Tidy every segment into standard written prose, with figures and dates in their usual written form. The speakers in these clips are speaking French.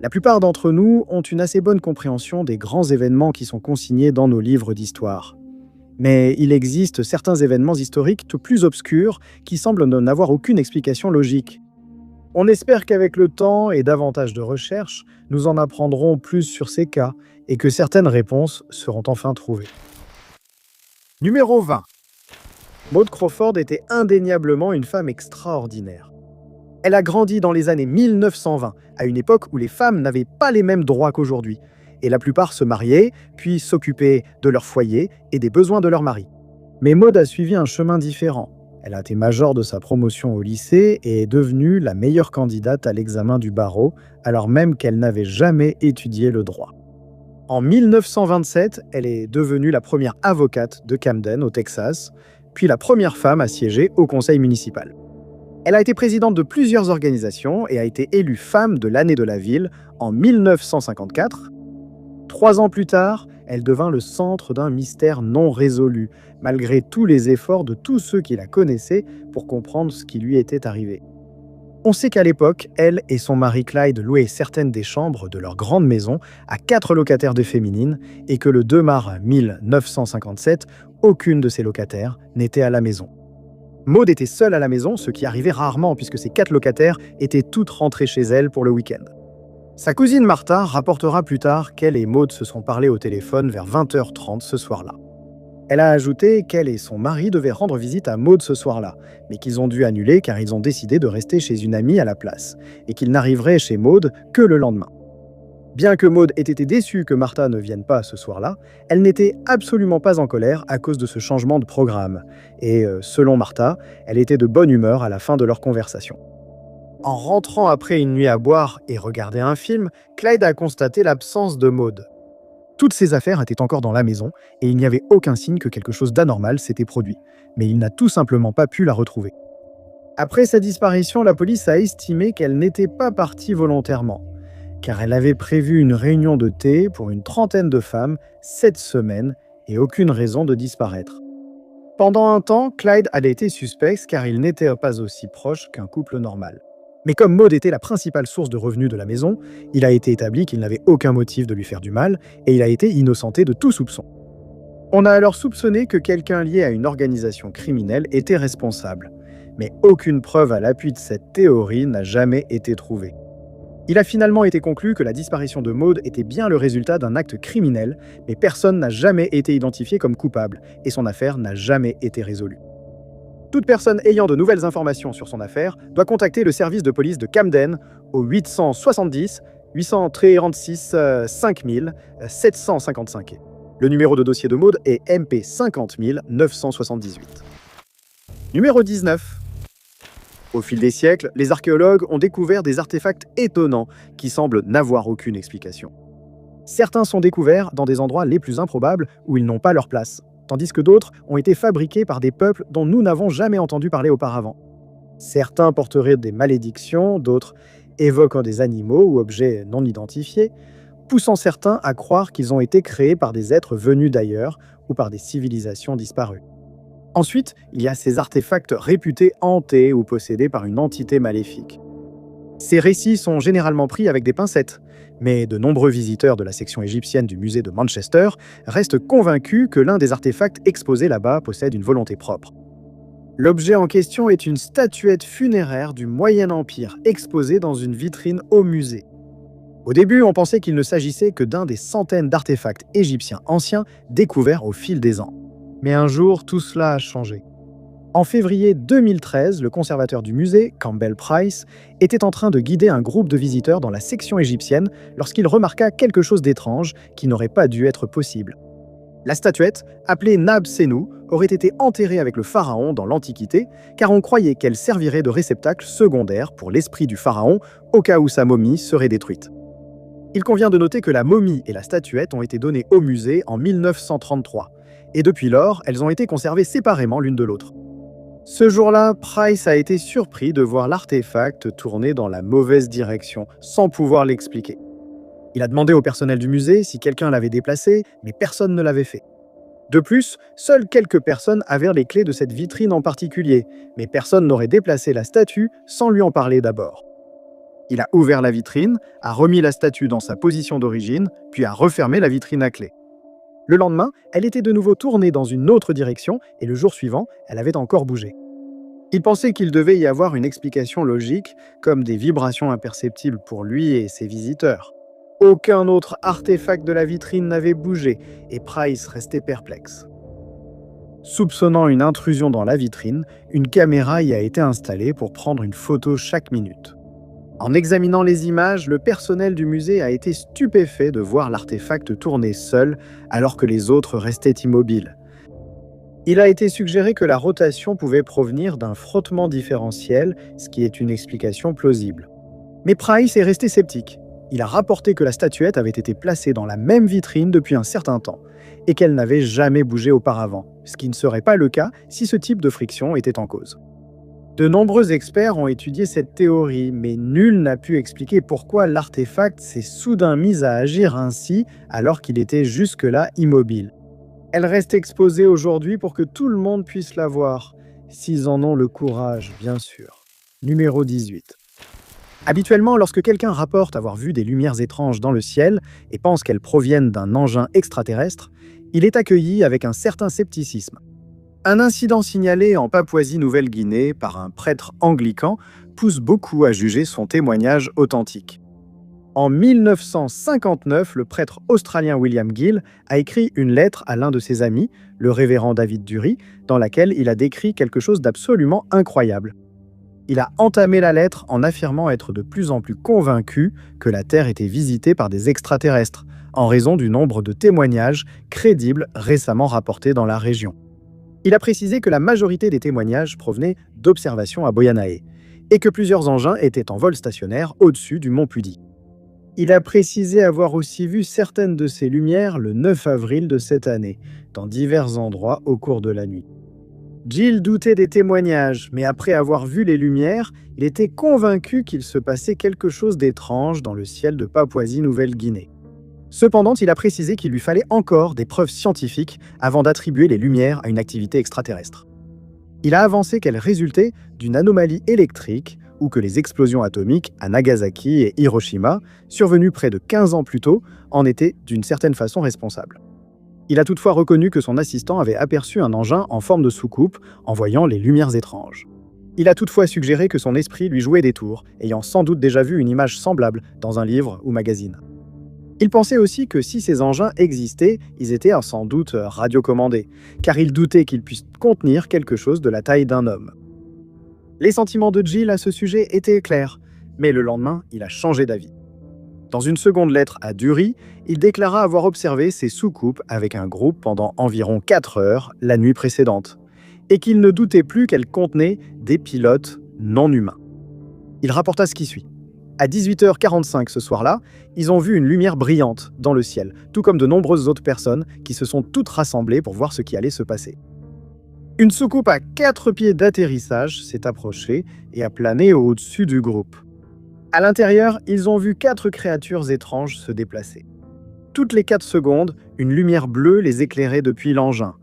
La plupart d'entre nous ont une assez bonne compréhension des grands événements qui sont consignés dans nos livres d'histoire. Mais il existe certains événements historiques tout plus obscurs qui semblent n'avoir aucune explication logique. On espère qu'avec le temps et davantage de recherches, nous en apprendrons plus sur ces cas et que certaines réponses seront enfin trouvées. Numéro 20. Maud Crawford était indéniablement une femme extraordinaire. Elle a grandi dans les années 1920, à une époque où les femmes n'avaient pas les mêmes droits qu'aujourd'hui, et la plupart se mariaient, puis s'occupaient de leur foyer et des besoins de leur mari. Mais Maud a suivi un chemin différent. Elle a été major de sa promotion au lycée et est devenue la meilleure candidate à l'examen du barreau, alors même qu'elle n'avait jamais étudié le droit. En 1927, elle est devenue la première avocate de Camden, au Texas, puis la première femme à siéger au conseil municipal. Elle a été présidente de plusieurs organisations et a été élue femme de l'année de la ville en 1954. 3 ans plus tard, elle devint le centre d'un mystère non résolu, malgré tous les efforts de tous ceux qui la connaissaient pour comprendre ce qui lui était arrivé. On sait qu'à l'époque, elle et son mari Clyde louaient certaines des chambres de leur grande maison à 4 locataires de féminines et que le 2 mars 1957, aucune de ces locataires n'était à la maison. Maud était seule à la maison, ce qui arrivait rarement puisque ces 4 locataires étaient toutes rentrées chez elle pour le week-end. Sa cousine Martha rapportera plus tard qu'elle et Maud se sont parlé au téléphone vers 20h30 ce soir-là. Elle a ajouté qu'elle et son mari devaient rendre visite à Maud ce soir-là, mais qu'ils ont dû annuler car ils ont décidé de rester chez une amie à la place, et qu'ils n'arriveraient chez Maud que le lendemain. Bien que Maud ait été déçue que Martha ne vienne pas ce soir-là, elle n'était absolument pas en colère à cause de ce changement de programme, et selon Martha, elle était de bonne humeur à la fin de leur conversation. En rentrant après une nuit à boire et regarder un film, Clyde a constaté l'absence de Maud. Toutes ses affaires étaient encore dans la maison et il n'y avait aucun signe que quelque chose d'anormal s'était produit, mais il n'a tout simplement pas pu la retrouver. Après sa disparition, la police a estimé qu'elle n'était pas partie volontairement, car elle avait prévu une réunion de thé pour une trentaine de femmes cette semaine et aucune raison de disparaître. Pendant un temps, Clyde a été suspect car il n'était pas aussi proche qu'un couple normal. Mais comme Maud était la principale source de revenus de la maison, il a été établi qu'il n'avait aucun motif de lui faire du mal et il a été innocenté de tout soupçon. On a alors soupçonné que quelqu'un lié à une organisation criminelle était responsable, mais aucune preuve à l'appui de cette théorie n'a jamais été trouvée. Il a finalement été conclu que la disparition de Maud était bien le résultat d'un acte criminel, mais personne n'a jamais été identifié comme coupable et son affaire n'a jamais été résolue. Toute personne ayant de nouvelles informations sur son affaire doit contacter le service de police de Camden au 870 836 5000 755. Le numéro de dossier de Maud est MP 50 978. Numéro 19. Au fil des siècles, les archéologues ont découvert des artefacts étonnants qui semblent n'avoir aucune explication. Certains sont découverts dans des endroits les plus improbables où ils n'ont pas leur place, tandis que d'autres ont été fabriqués par des peuples dont nous n'avons jamais entendu parler auparavant. Certains porteraient des malédictions, d'autres évoquent des animaux ou objets non identifiés, poussant certains à croire qu'ils ont été créés par des êtres venus d'ailleurs ou par des civilisations disparues. Ensuite, il y a ces artefacts réputés hantés ou possédés par une entité maléfique. Ces récits sont généralement pris avec des pincettes, mais de nombreux visiteurs de la section égyptienne du musée de Manchester restent convaincus que l'un des artefacts exposés là-bas possède une volonté propre. L'objet en question est une statuette funéraire du Moyen Empire exposée dans une vitrine au musée. Au début, on pensait qu'il ne s'agissait que d'un des centaines d'artefacts égyptiens anciens découverts au fil des ans. Mais un jour, tout cela a changé. En février 2013, le conservateur du musée, Campbell Price, était en train de guider un groupe de visiteurs dans la section égyptienne lorsqu'il remarqua quelque chose d'étrange qui n'aurait pas dû être possible. La statuette, appelée Nab-Senu, aurait été enterrée avec le pharaon dans l'Antiquité, car on croyait qu'elle servirait de réceptacle secondaire pour l'esprit du pharaon au cas où sa momie serait détruite. Il convient de noter que la momie et la statuette ont été données au musée en 1933, et depuis lors, elles ont été conservées séparément l'une de l'autre. Ce jour-là, Price a été surpris de voir l'artefact tourner dans la mauvaise direction, sans pouvoir l'expliquer. Il a demandé au personnel du musée si quelqu'un l'avait déplacé, mais personne ne l'avait fait. De plus, seules quelques personnes avaient les clés de cette vitrine en particulier, mais personne n'aurait déplacé la statue sans lui en parler d'abord. Il a ouvert la vitrine, a remis la statue dans sa position d'origine, puis a refermé la vitrine à clé. Le lendemain, elle était de nouveau tournée dans une autre direction et le jour suivant, elle avait encore bougé. Il pensait qu'il devait y avoir une explication logique, comme des vibrations imperceptibles pour lui et ses visiteurs. Aucun autre artefact de la vitrine n'avait bougé et Price restait perplexe. Soupçonnant une intrusion dans la vitrine, une caméra y a été installée pour prendre une photo chaque minute. En examinant les images, le personnel du musée a été stupéfait de voir l'artefact tourner seul alors que les autres restaient immobiles. Il a été suggéré que la rotation pouvait provenir d'un frottement différentiel, ce qui est une explication plausible. Mais Price est resté sceptique. Il a rapporté que la statuette avait été placée dans la même vitrine depuis un certain temps et qu'elle n'avait jamais bougé auparavant, ce qui ne serait pas le cas si ce type de friction était en cause. De nombreux experts ont étudié cette théorie, mais nul n'a pu expliquer pourquoi l'artefact s'est soudain mis à agir ainsi alors qu'il était jusque-là immobile. Elle reste exposée aujourd'hui pour que tout le monde puisse la voir, s'ils en ont le courage, bien sûr. Numéro 18. Habituellement, lorsque quelqu'un rapporte avoir vu des lumières étranges dans le ciel et pense qu'elles proviennent d'un engin extraterrestre, il est accueilli avec un certain scepticisme. Un incident signalé en Papouasie-Nouvelle-Guinée par un prêtre anglican pousse beaucoup à juger son témoignage authentique. En 1959, le prêtre australien William Gill a écrit une lettre à l'un de ses amis, le révérend David Dury, dans laquelle il a décrit quelque chose d'absolument incroyable. Il a entamé la lettre en affirmant être de plus en plus convaincu que la Terre était visitée par des extraterrestres, en raison du nombre de témoignages crédibles récemment rapportés dans la région. Il a précisé que la majorité des témoignages provenaient d'observations à Boyanaé, et que plusieurs engins étaient en vol stationnaire au-dessus du mont Pudi. Il a précisé avoir aussi vu certaines de ces lumières le 9 avril de cette année, dans divers endroits au cours de la nuit. Gill doutait des témoignages, mais après avoir vu les lumières, il était convaincu qu'il se passait quelque chose d'étrange dans le ciel de Papouasie-Nouvelle-Guinée. Cependant, il a précisé qu'il lui fallait encore des preuves scientifiques avant d'attribuer les lumières à une activité extraterrestre. Il a avancé qu'elles résultaient d'une anomalie électrique ou que les explosions atomiques à Nagasaki et Hiroshima, survenues près de 15 ans plus tôt, en étaient d'une certaine façon responsables. Il a toutefois reconnu que son assistant avait aperçu un engin en forme de soucoupe en voyant les lumières étranges. Il a toutefois suggéré que son esprit lui jouait des tours, ayant sans doute déjà vu une image semblable dans un livre ou magazine. Il pensait aussi que si ces engins existaient, ils étaient sans doute radiocommandés, car il doutait qu'ils puissent contenir quelque chose de la taille d'un homme. Les sentiments de Gill à ce sujet étaient clairs, mais le lendemain, il a changé d'avis. Dans une seconde lettre à Dury, il déclara avoir observé ces soucoupes avec un groupe pendant environ 4 heures la nuit précédente, et qu'il ne doutait plus qu'elles contenaient des pilotes non humains. Il rapporta ce qui suit. À 18h45 ce soir-là, ils ont vu une lumière brillante dans le ciel, tout comme de nombreuses autres personnes qui se sont toutes rassemblées pour voir ce qui allait se passer. Une soucoupe à 4 pieds d'atterrissage s'est approchée et a plané au-dessus du groupe. À l'intérieur, ils ont vu 4 créatures étranges se déplacer. Toutes les 4 secondes, une lumière bleue les éclairait depuis l'engin,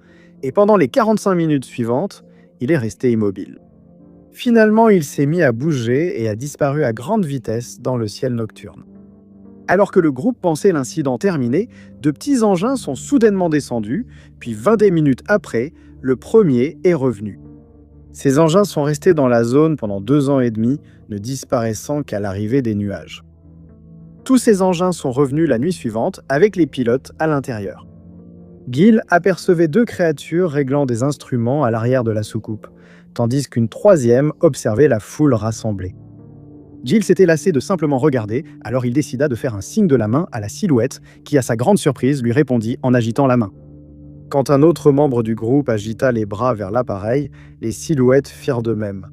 et pendant les 45 minutes suivantes, il est resté immobile. Finalement, il s'est mis à bouger et a disparu à grande vitesse dans le ciel nocturne. Alors que le groupe pensait l'incident terminé, de petits engins sont soudainement descendus, puis 20 minutes après, le premier est revenu. Ces engins sont restés dans la zone pendant 2 ans et demi, ne disparaissant qu'à l'arrivée des nuages. Tous ces engins sont revenus la nuit suivante avec les pilotes à l'intérieur. Gill apercevait 2 créatures réglant des instruments à l'arrière de la soucoupe, tandis qu'une troisième observait la foule rassemblée. Gill s'était lassé de simplement regarder, alors il décida de faire un signe de la main à la silhouette qui, à sa grande surprise, lui répondit en agitant la main. Quand un autre membre du groupe agita les bras vers l'appareil, les silhouettes firent de même.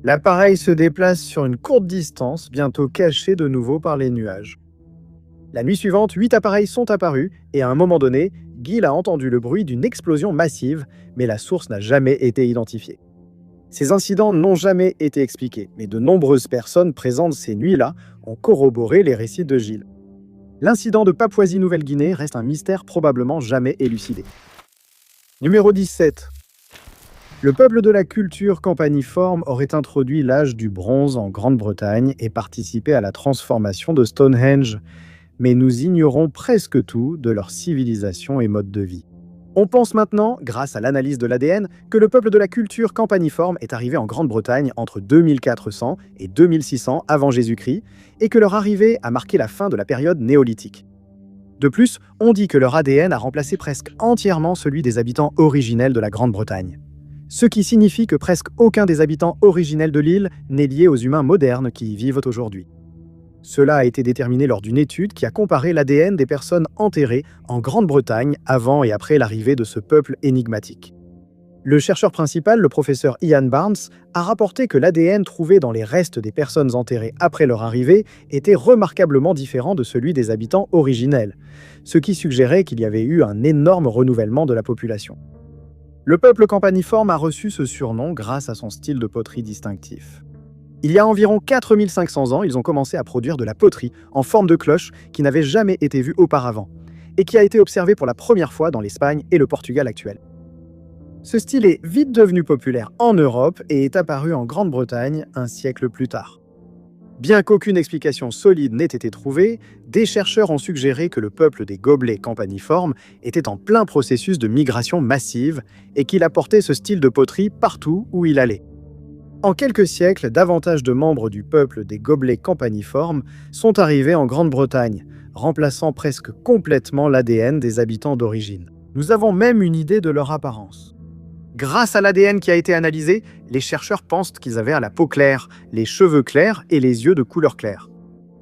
L'appareil se déplace sur une courte distance, bientôt caché de nouveau par les nuages. La nuit suivante, 8 appareils sont apparus et à un moment donné, Gill a entendu le bruit d'une explosion massive, mais la source n'a jamais été identifiée. Ces incidents n'ont jamais été expliqués, mais de nombreuses personnes présentes ces nuits-là ont corroboré les récits de Gill. L'incident de Papouasie-Nouvelle-Guinée reste un mystère probablement jamais élucidé. Numéro 17. Le peuple de la culture campaniforme aurait introduit l'âge du bronze en Grande-Bretagne et participé à la transformation de Stonehenge, mais nous ignorons presque tout de leur civilisation et mode de vie. On pense maintenant, grâce à l'analyse de l'ADN, que le peuple de la culture campaniforme est arrivé en Grande-Bretagne entre 2400 et 2600 avant Jésus-Christ, et que leur arrivée a marqué la fin de la période néolithique. De plus, on dit que leur ADN a remplacé presque entièrement celui des habitants originels de la Grande-Bretagne. Ce qui signifie que presque aucun des habitants originels de l'île n'est lié aux humains modernes qui y vivent aujourd'hui. Cela a été déterminé lors d'une étude qui a comparé l'ADN des personnes enterrées en Grande-Bretagne avant et après l'arrivée de ce peuple énigmatique. Le chercheur principal, le professeur Ian Barnes, a rapporté que l'ADN trouvé dans les restes des personnes enterrées après leur arrivée était remarquablement différent de celui des habitants originels, ce qui suggérait qu'il y avait eu un énorme renouvellement de la population. Le peuple campaniforme a reçu ce surnom grâce à son style de poterie distinctif. Il y a environ 4500 ans, ils ont commencé à produire de la poterie en forme de cloche qui n'avait jamais été vue auparavant et qui a été observée pour la première fois dans l'Espagne et le Portugal actuel. Ce style est vite devenu populaire en Europe et est apparu en Grande-Bretagne un siècle plus tard. Bien qu'aucune explication solide n'ait été trouvée, des chercheurs ont suggéré que le peuple des gobelets campaniformes était en plein processus de migration massive et qu'il apportait ce style de poterie partout où il allait. En quelques siècles, davantage de membres du peuple des gobelets campaniformes sont arrivés en Grande-Bretagne, remplaçant presque complètement l'ADN des habitants d'origine. Nous avons même une idée de leur apparence. Grâce à l'ADN qui a été analysé, les chercheurs pensent qu'ils avaient la peau claire, les cheveux clairs et les yeux de couleur claire.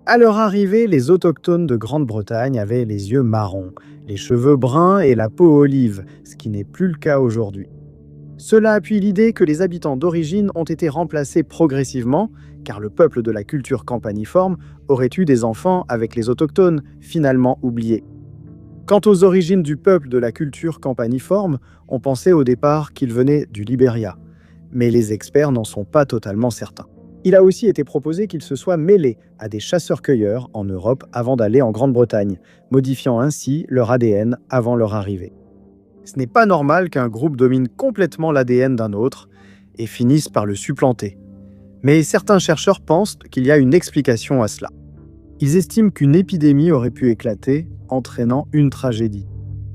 À leur arrivée, les autochtones de Grande-Bretagne avaient les yeux marrons, les cheveux bruns et la peau olive, ce qui n'est plus le cas aujourd'hui. Cela appuie l'idée que les habitants d'origine ont été remplacés progressivement, car le peuple de la culture campaniforme aurait eu des enfants avec les autochtones, finalement oubliés. Quant aux origines du peuple de la culture campaniforme, on pensait au départ qu'il venait du Libéria, mais les experts n'en sont pas totalement certains. Il a aussi été proposé qu'ils se soient mêlés à des chasseurs-cueilleurs en Europe avant d'aller en Grande-Bretagne, modifiant ainsi leur ADN avant leur arrivée. Ce n'est pas normal qu'un groupe domine complètement l'ADN d'un autre et finisse par le supplanter. Mais certains chercheurs pensent qu'il y a une explication à cela. Ils estiment qu'une épidémie aurait pu éclater, entraînant une tragédie.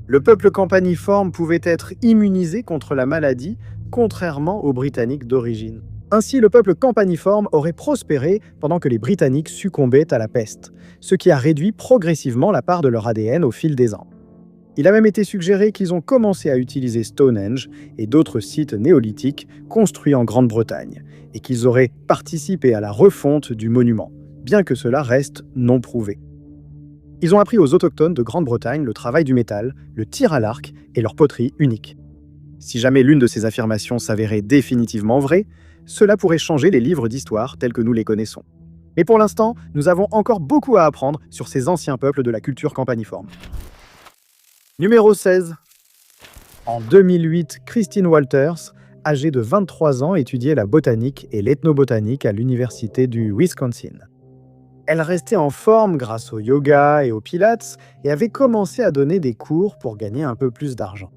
Le peuple campaniforme pouvait être immunisé contre la maladie, contrairement aux Britanniques d'origine. Ainsi, le peuple campaniforme aurait prospéré pendant que les Britanniques succombaient à la peste, ce qui a réduit progressivement la part de leur ADN au fil des ans. Il a même été suggéré qu'ils ont commencé à utiliser Stonehenge et d'autres sites néolithiques construits en Grande-Bretagne, et qu'ils auraient participé à la refonte du monument, bien que cela reste non prouvé. Ils ont appris aux autochtones de Grande-Bretagne le travail du métal, le tir à l'arc et leur poterie unique. Si jamais l'une de ces affirmations s'avérait définitivement vraie, cela pourrait changer les livres d'histoire tels que nous les connaissons. Mais pour l'instant, nous avons encore beaucoup à apprendre sur ces anciens peuples de la culture campaniforme. Numéro 16. En 2008, Christine Walters, âgée de 23 ans, étudiait la botanique et l'ethnobotanique à l'université du Wisconsin. Elle restait en forme grâce au yoga et au pilates et avait commencé à donner des cours pour gagner un peu plus d'argent.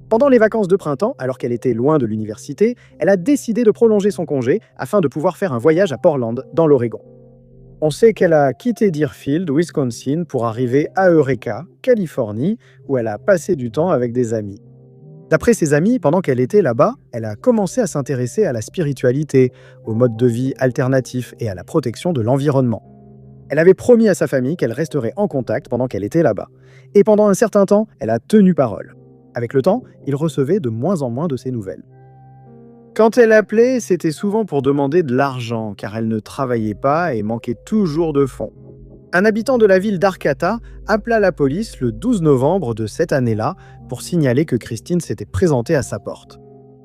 Pendant les vacances de printemps, alors qu'elle était loin de l'université, elle a décidé de prolonger son congé afin de pouvoir faire un voyage à Portland, dans l'Oregon. On sait qu'elle a quitté Deerfield, Wisconsin, pour arriver à Eureka, Californie, où elle a passé du temps avec des amis. D'après ses amis, pendant qu'elle était là-bas, elle a commencé à s'intéresser à la spiritualité, au mode de vie alternatif et à la protection de l'environnement. Elle avait promis à sa famille qu'elle resterait en contact pendant qu'elle était là-bas. Et pendant un certain temps, elle a tenu parole. Avec le temps, il recevait de moins en moins de ses nouvelles. Quand elle appelait, c'était souvent pour demander de l'argent, car elle ne travaillait pas et manquait toujours de fonds. Un habitant de la ville d'Arcata appela la police le 12 novembre de cette année-là pour signaler que Christine s'était présentée à sa porte.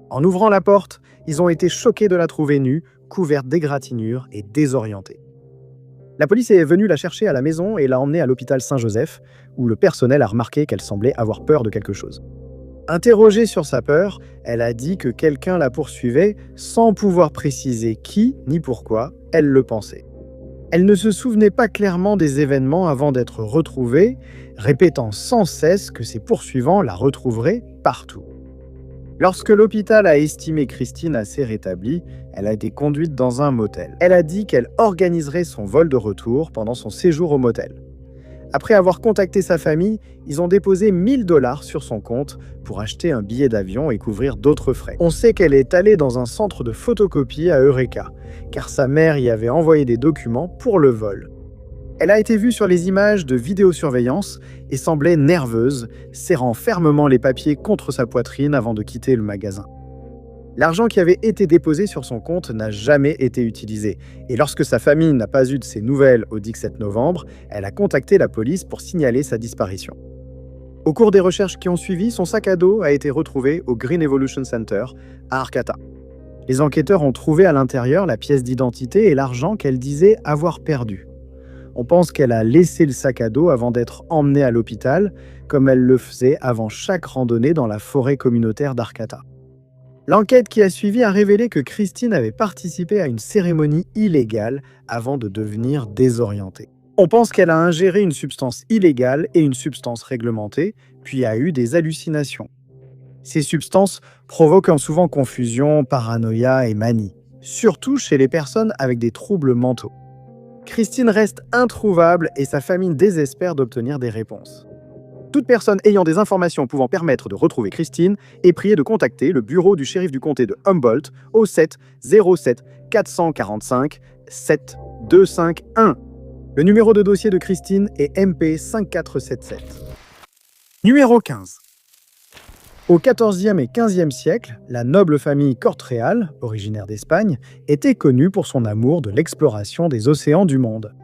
En ouvrant la porte, ils ont été choqués de la trouver nue, couverte d'égratignures et désorientée. La police est venue la chercher à la maison et l'a emmenée à l'hôpital Saint-Joseph, où le personnel a remarqué qu'elle semblait avoir peur de quelque chose. Interrogée sur sa peur, elle a dit que quelqu'un la poursuivait sans pouvoir préciser qui ni pourquoi elle le pensait. Elle ne se souvenait pas clairement des événements avant d'être retrouvée, répétant sans cesse que ses poursuivants la retrouveraient partout. Lorsque l'hôpital a estimé Christine assez rétablie, elle a été conduite dans un motel. Elle a dit qu'elle organiserait son vol de retour pendant son séjour au motel. Après avoir contacté sa famille, ils ont déposé 1000 $ sur son compte pour acheter un billet d'avion et couvrir d'autres frais. On sait qu'elle est allée dans un centre de photocopie à Eureka, car sa mère y avait envoyé des documents pour le vol. Elle a été vue sur les images de vidéosurveillance et semblait nerveuse, serrant fermement les papiers contre sa poitrine avant de quitter le magasin. L'argent qui avait été déposé sur son compte n'a jamais été utilisé, et lorsque sa famille n'a pas eu de ses nouvelles au 17 novembre, elle a contacté la police pour signaler sa disparition. Au cours des recherches qui ont suivi, son sac à dos a été retrouvé au Green Evolution Center à Arcata. Les enquêteurs ont trouvé à l'intérieur la pièce d'identité et l'argent qu'elle disait avoir perdu. On pense qu'elle a laissé le sac à dos avant d'être emmenée à l'hôpital, comme elle le faisait avant chaque randonnée dans la forêt communautaire d'Arcata. L'enquête qui a suivi a révélé que Christine avait participé à une cérémonie illégale avant de devenir désorientée. On pense qu'elle a ingéré une substance illégale et une substance réglementée, puis a eu des hallucinations. Ces substances provoquent souvent confusion, paranoïa et manie, surtout chez les personnes avec des troubles mentaux. Christine reste introuvable et sa famille désespère d'obtenir des réponses. Toute personne ayant des informations pouvant permettre de retrouver Christine est priée de contacter le bureau du shérif du comté de Humboldt au 7 07 445 7251. Le numéro de dossier de Christine est MP 5477. Numéro 15. Au XIVe et XVe siècle, la noble famille Cortréal, originaire d'Espagne, était connue pour son amour de l'exploration des océans du monde.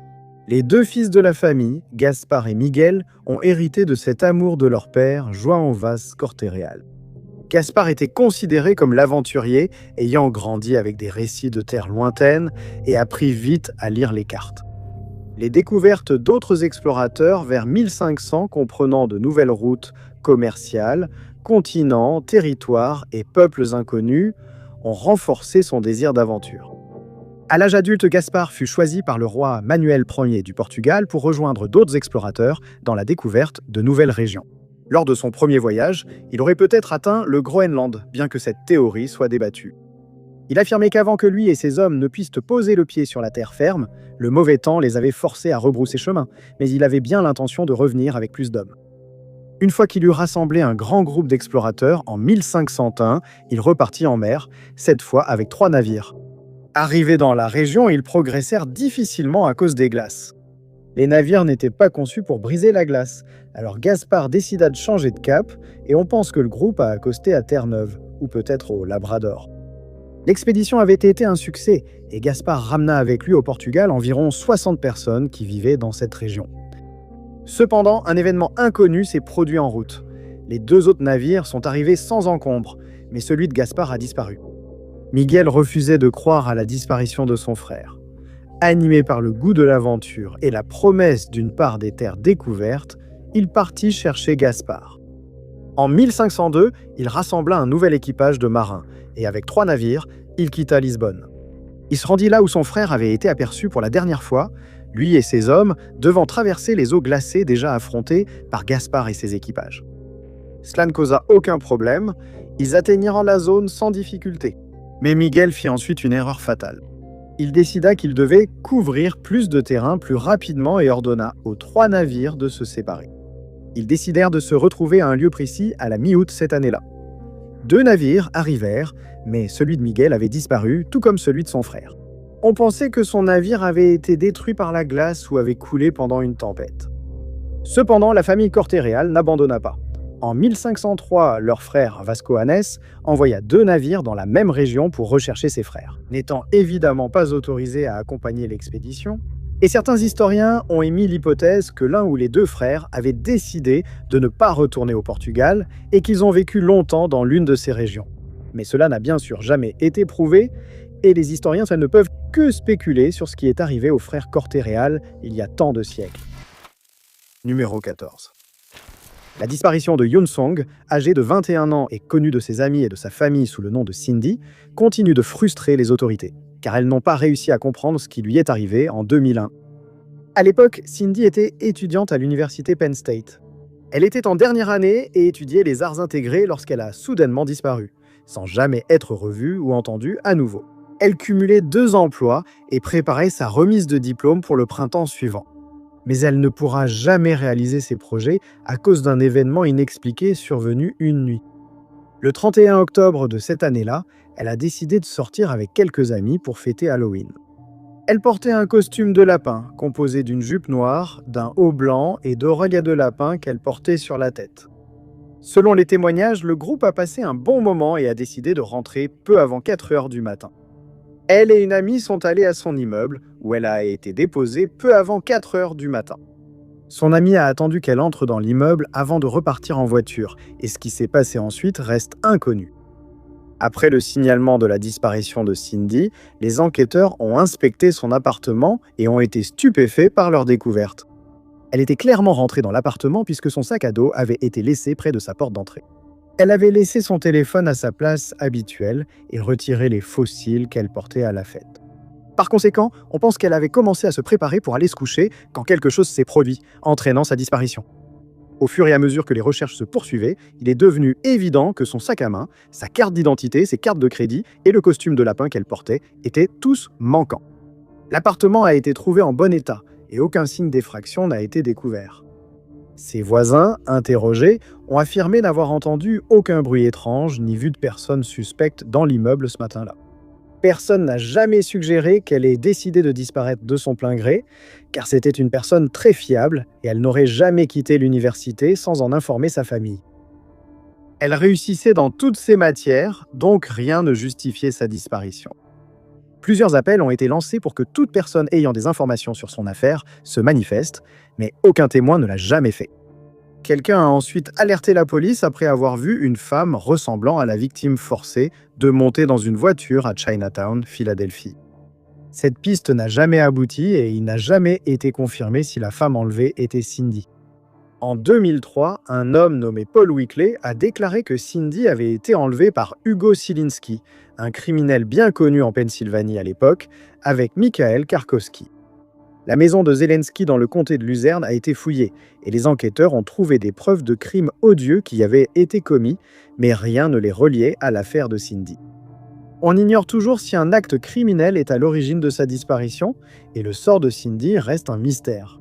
Les deux fils de la famille, Gaspard et Miguel, ont hérité de cet amour de leur père, João Vaz Cortréal. Gaspard était considéré comme l'aventurier, ayant grandi avec des récits de terres lointaines et appris vite à lire les cartes. Les découvertes d'autres explorateurs vers 1500 comprenant de nouvelles routes commerciales, continents, territoires et peuples inconnus ont renforcé son désir d'aventure. À l'âge adulte, Gaspard fut choisi par le roi Manuel Ier du Portugal pour rejoindre d'autres explorateurs dans la découverte de nouvelles régions. Lors de son premier voyage, il aurait peut-être atteint le Groenland, bien que cette théorie soit débattue. Il affirmait qu'avant que lui et ses hommes ne puissent poser le pied sur la terre ferme, le mauvais temps les avait forcés à rebrousser chemin, mais il avait bien l'intention de revenir avec plus d'hommes. Une fois qu'il eut rassemblé un grand groupe d'explorateurs, en 1501, il repartit en mer, cette fois avec 3 navires. Arrivés dans la région, ils progressèrent difficilement à cause des glaces. Les navires n'étaient pas conçus pour briser la glace, alors Gaspard décida de changer de cap et on pense que le groupe a accosté à Terre-Neuve, ou peut-être au Labrador. L'expédition avait été un succès et Gaspard ramena avec lui au Portugal environ 60 personnes qui vivaient dans cette région. Cependant, un événement inconnu s'est produit en route. Les 2 autres navires sont arrivés sans encombre, mais celui de Gaspard a disparu. Miguel refusait de croire à la disparition de son frère. Animé par le goût de l'aventure et la promesse d'une part des terres découvertes, il partit chercher Gaspard. En 1502, il rassembla un nouvel équipage de marins et avec 3 navires, il quitta Lisbonne. Il se rendit là où son frère avait été aperçu pour la dernière fois, lui et ses hommes devant traverser les eaux glacées déjà affrontées par Gaspard et ses équipages. Cela ne causa aucun problème, ils atteignirent la zone sans difficulté. Mais Miguel fit ensuite une erreur fatale. Il décida qu'il devait couvrir plus de terrain plus rapidement et ordonna aux 3 navires de se séparer. Ils décidèrent de se retrouver à un lieu précis à la mi-août cette année-là. 2 navires arrivèrent, mais celui de Miguel avait disparu, tout comme celui de son frère. On pensait que son navire avait été détruit par la glace ou avait coulé pendant une tempête. Cependant, la famille Cortréal n'abandonna pas. En 1503, leur frère Vasco Hannes envoya 2 navires dans la même région pour rechercher ses frères. N'étant évidemment pas autorisé à accompagner l'expédition, et certains historiens ont émis l'hypothèse que l'un ou les 2 frères avaient décidé de ne pas retourner au Portugal et qu'ils ont vécu longtemps dans l'une de ces régions. Mais cela n'a bien sûr jamais été prouvé, et les historiens ne peuvent que spéculer sur ce qui est arrivé aux frères Cortréal il y a tant de siècles. Numéro 14. La disparition de Yun Song, âgée de 21 ans et connue de ses amis et de sa famille sous le nom de Cindy, continue de frustrer les autorités, car elles n'ont pas réussi à comprendre ce qui lui est arrivé en 2001. À l'époque, Cindy était étudiante à l'université Penn State. Elle était en dernière année et étudiait les arts intégrés lorsqu'elle a soudainement disparu. sans jamais être revue ou entendue à nouveau. Elle cumulait 2 emplois et préparait sa remise de diplôme pour le printemps suivant. Mais elle ne pourra jamais réaliser ses projets à cause d'un événement inexpliqué survenu une nuit. Le 31 octobre de cette année-là, elle a décidé de sortir avec quelques amis pour fêter Halloween. Elle portait un costume de lapin, composé d'une jupe noire, d'un haut blanc et d'oreilles de lapin qu'elle portait sur la tête. Selon les témoignages, le groupe a passé un bon moment et a décidé de rentrer peu avant 4 heures du matin. Elle et une amie sont allées à son immeuble, où elle a été déposée peu avant 4 heures du matin. Son amie a attendu qu'elle entre dans l'immeuble avant de repartir en voiture, et ce qui s'est passé ensuite reste inconnu. Après le signalement de la disparition de Cindy, les enquêteurs ont inspecté son appartement et ont été stupéfaits par leur découverte. Elle était clairement rentrée dans l'appartement puisque son sac à dos avait été laissé près de sa porte d'entrée. Elle avait laissé son téléphone à sa place habituelle et retiré les fossiles qu'elle portait à la fête. Par conséquent, on pense qu'elle avait commencé à se préparer pour aller se coucher quand quelque chose s'est produit, entraînant sa disparition. Au fur et à mesure que les recherches se poursuivaient, il est devenu évident que son sac à main, sa carte d'identité, ses cartes de crédit et le costume de lapin qu'elle portait étaient tous manquants. L'appartement a été trouvé en bon état et aucun signe d'effraction n'a été découvert. Ses voisins, interrogés, ont affirmé n'avoir entendu aucun bruit étrange ni vu de personnes suspectes dans l'immeuble ce matin-là. Personne n'a jamais suggéré qu'elle ait décidé de disparaître de son plein gré, car c'était une personne très fiable et elle n'aurait jamais quitté l'université sans en informer sa famille. Elle réussissait dans toutes ses matières, donc rien ne justifiait sa disparition. Plusieurs appels ont été lancés pour que toute personne ayant des informations sur son affaire se manifeste, mais aucun témoin ne l'a jamais fait. Quelqu'un a ensuite alerté la police après avoir vu une femme ressemblant à la victime forcée de monter dans une voiture à Chinatown, Philadelphie. Cette piste n'a jamais abouti et il n'a jamais été confirmé si la femme enlevée était Cindy. En 2003, un homme nommé Paul Wickley a déclaré que Cindy avait été enlevée par Hugo Sielinski, un criminel bien connu en Pennsylvanie à l'époque, avec Michael Karkowski. La maison de Zelensky dans le comté de Luzerne a été fouillée et les enquêteurs ont trouvé des preuves de crimes odieux qui avaient été commis, mais rien ne les reliait à l'affaire de Cindy. On ignore toujours si un acte criminel est à l'origine de sa disparition et le sort de Cindy reste un mystère.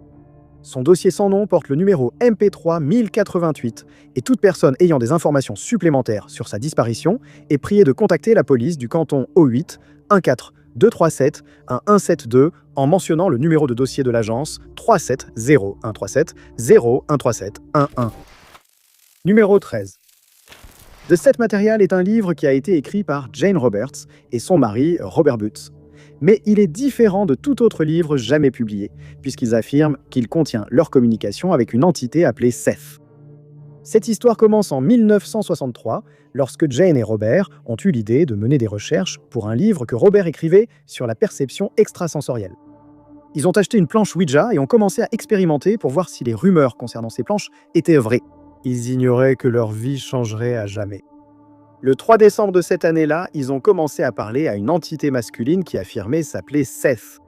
Son dossier sans nom porte le numéro MP3 1088 et toute personne ayant des informations supplémentaires sur sa disparition est priée de contacter la police du canton O8 14 237 172 en mentionnant le numéro de dossier de l'agence 370 137 11. Numéro 13. The Set Material est un livre qui a été écrit par Jane Roberts et son mari Robert Butts. Mais il est différent de tout autre livre jamais publié, puisqu'ils affirment qu'il contient leur communication avec une entité appelée Seth. Cette histoire commence en 1963, lorsque Jane et Robert ont eu l'idée de mener des recherches pour un livre que Robert écrivait sur la perception extrasensorielle. Ils ont acheté une planche Ouija et ont commencé à expérimenter pour voir si les rumeurs concernant ces planches étaient vraies. Ils ignoraient que leur vie changerait à jamais. Le 3 décembre de cette année-là, ils ont commencé à parler à une entité masculine qui affirmait s'appeler Seth.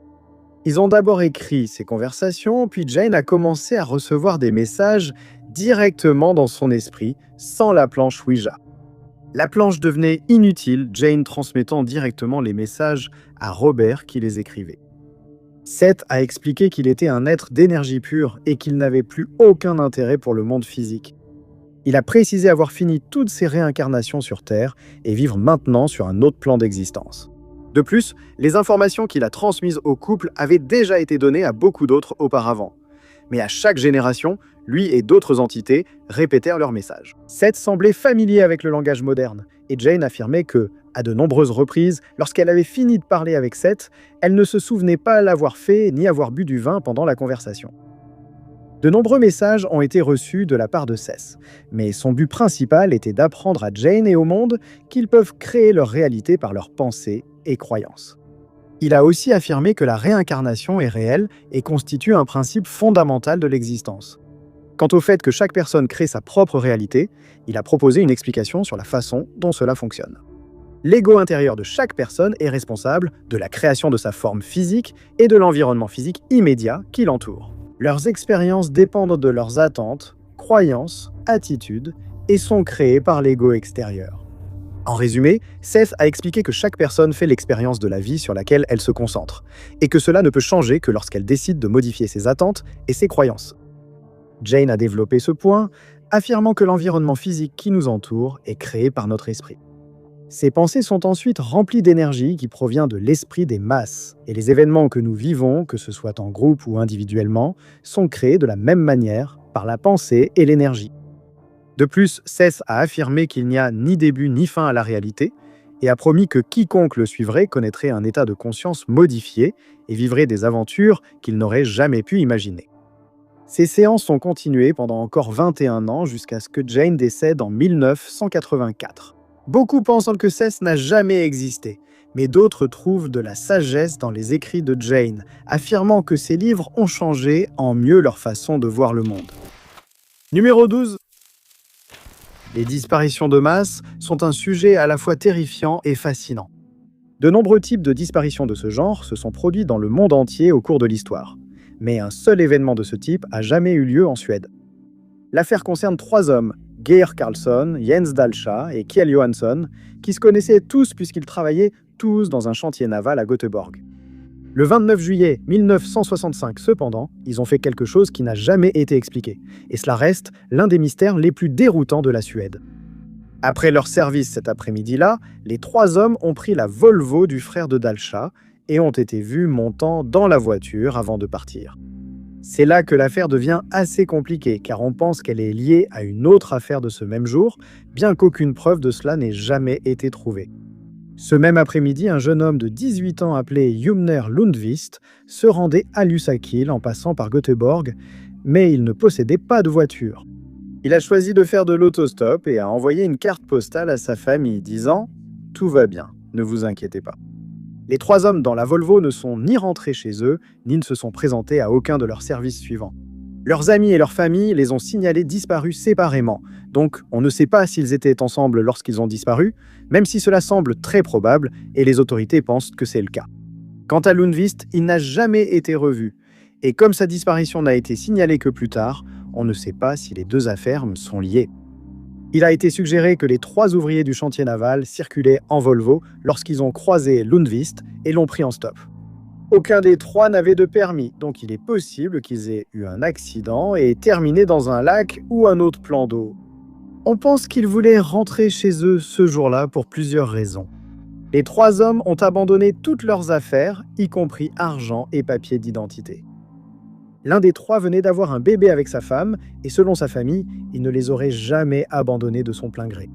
Ils ont d'abord écrit ces conversations, puis Jane a commencé à recevoir des messages directement dans son esprit, sans la planche Ouija. La planche devenait inutile, Jane transmettant directement les messages à Robert qui les écrivait. Seth a expliqué qu'il était un être d'énergie pure et qu'il n'avait plus aucun intérêt pour le monde physique. Il a précisé avoir fini toutes ses réincarnations sur Terre et vivre maintenant sur un autre plan d'existence. De plus, les informations qu'il a transmises au couple avaient déjà été données à beaucoup d'autres auparavant. Mais à chaque génération, lui et d'autres entités répétèrent leurs messages. Seth semblait familier avec le langage moderne, et Jane affirmait que, à de nombreuses reprises, lorsqu'elle avait fini de parler avec Seth, elle ne se souvenait pas l'avoir fait ni avoir bu du vin pendant la conversation. De nombreux messages ont été reçus de la part de Seth, mais son but principal était d'apprendre à Jane et au monde qu'ils peuvent créer leur réalité par leurs pensées et croyances. Il a aussi affirmé que la réincarnation est réelle et constitue un principe fondamental de l'existence. Quant au fait que chaque personne crée sa propre réalité, il a proposé une explication sur la façon dont cela fonctionne. L'ego intérieur de chaque personne est responsable de la création de sa forme physique et de l'environnement physique immédiat qui l'entoure. Leurs expériences dépendent de leurs attentes, croyances, attitudes et sont créées par l'ego extérieur. En résumé, Seth a expliqué que chaque personne fait l'expérience de la vie sur laquelle elle se concentre, et que cela ne peut changer que lorsqu'elle décide de modifier ses attentes et ses croyances. Jane a développé ce point, affirmant que l'environnement physique qui nous entoure est créé par notre esprit. Ces pensées sont ensuite remplies d'énergie qui provient de l'esprit des masses, et les événements que nous vivons, que ce soit en groupe ou individuellement, sont créés de la même manière, par la pensée et l'énergie. De plus, Seth a affirmé qu'il n'y a ni début ni fin à la réalité, et a promis que quiconque le suivrait connaîtrait un état de conscience modifié et vivrait des aventures qu'il n'aurait jamais pu imaginer. Ces séances ont continué pendant encore 21 ans jusqu'à ce que Jane décède en 1984. Beaucoup pensent que Seth n'a jamais existé, mais d'autres trouvent de la sagesse dans les écrits de Jane, affirmant que ses livres ont changé en mieux leur façon de voir le monde. Numéro 12. Les disparitions de masse sont un sujet à la fois terrifiant et fascinant. De nombreux types de disparitions de ce genre se sont produits dans le monde entier au cours de l'histoire. Mais un seul événement de ce type a jamais eu lieu en Suède. L'affaire concerne 3 hommes, Geir Karlsson, Jens Dahlscha et Kjell Johansson, qui se connaissaient tous puisqu'ils travaillaient tous dans un chantier naval à Göteborg. Le 29 juillet 1965, cependant, ils ont fait quelque chose qui n'a jamais été expliqué, et cela reste l'un des mystères les plus déroutants de la Suède. Après leur service cet après-midi-là, les 3 hommes ont pris la Volvo du frère de Dahlscha et ont été vus montant dans la voiture avant de partir. C'est là que l'affaire devient assez compliquée, car on pense qu'elle est liée à une autre affaire de ce même jour, bien qu'aucune preuve de cela n'ait jamais été trouvée. Ce même après-midi, un jeune homme de 18 ans appelé Jumner Lundqvist se rendait à Lysekil en passant par Göteborg, mais il ne possédait pas de voiture. Il a choisi de faire de l'autostop et a envoyé une carte postale à sa famille disant « Tout va bien, ne vous inquiétez pas ». Les 3 hommes dans la Volvo ne sont ni rentrés chez eux, ni ne se sont présentés à aucun de leurs services suivants. Leurs amis et leurs familles les ont signalés disparus séparément, donc on ne sait pas s'ils étaient ensemble lorsqu'ils ont disparu, même si cela semble très probable et les autorités pensent que c'est le cas. Quant à Lundqvist, il n'a jamais été revu, et comme sa disparition n'a été signalée que plus tard, on ne sait pas si les 2 affaires sont liées. Il a été suggéré que les 3 ouvriers du chantier naval circulaient en Volvo lorsqu'ils ont croisé Lundqvist et l'ont pris en stop. Aucun des 3 n'avait de permis, donc il est possible qu'ils aient eu un accident et terminé dans un lac ou un autre plan d'eau. On pense qu'ils voulaient rentrer chez eux ce jour-là pour plusieurs raisons. Les 3 hommes ont abandonné toutes leurs affaires, y compris argent et papiers d'identité. L'un des 3 venait d'avoir un bébé avec sa femme, et selon sa famille, il ne les aurait jamais abandonnés de son plein gré.